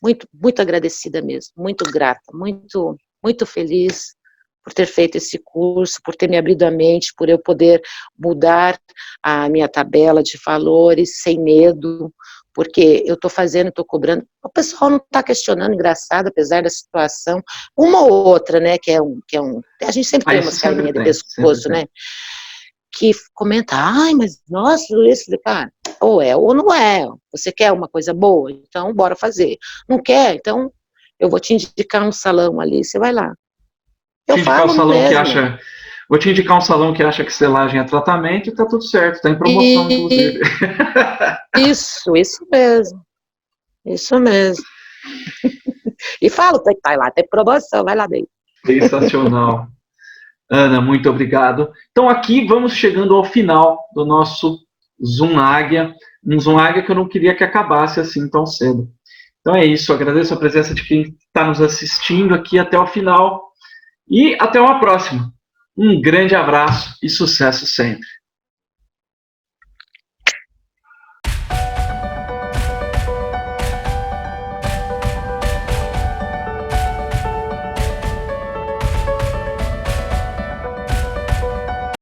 muito agradecida mesmo, muito grata, muito feliz por ter feito esse curso, por ter me abrido a mente, por eu poder mudar a minha tabela de valores sem medo, porque eu estou fazendo, estou cobrando, o pessoal não está questionando, engraçado, apesar da situação, uma ou outra, né, a gente sempre tem umas carinhas de pescoço, né, que comenta, ai, mas nossa, isso, cara, ou é ou não é, você quer uma coisa boa, então bora fazer, não quer, então eu vou te indicar um salão ali, você vai lá. Eu falo mesmo. Vou te indicar um salão que acha que selagem é tratamento e tá tudo certo, tá em promoção, inclusive. Isso mesmo. Isso mesmo. E falo, tá lá, tem promoção, vai lá dentro. Sensacional. Ana, muito obrigado. Então aqui vamos chegando ao final do nosso Zoom Águia, um Zoom Águia que eu não queria que acabasse assim tão cedo. Então é isso, agradeço a presença de quem está nos assistindo aqui até o final e até uma próxima. Um grande abraço e sucesso sempre.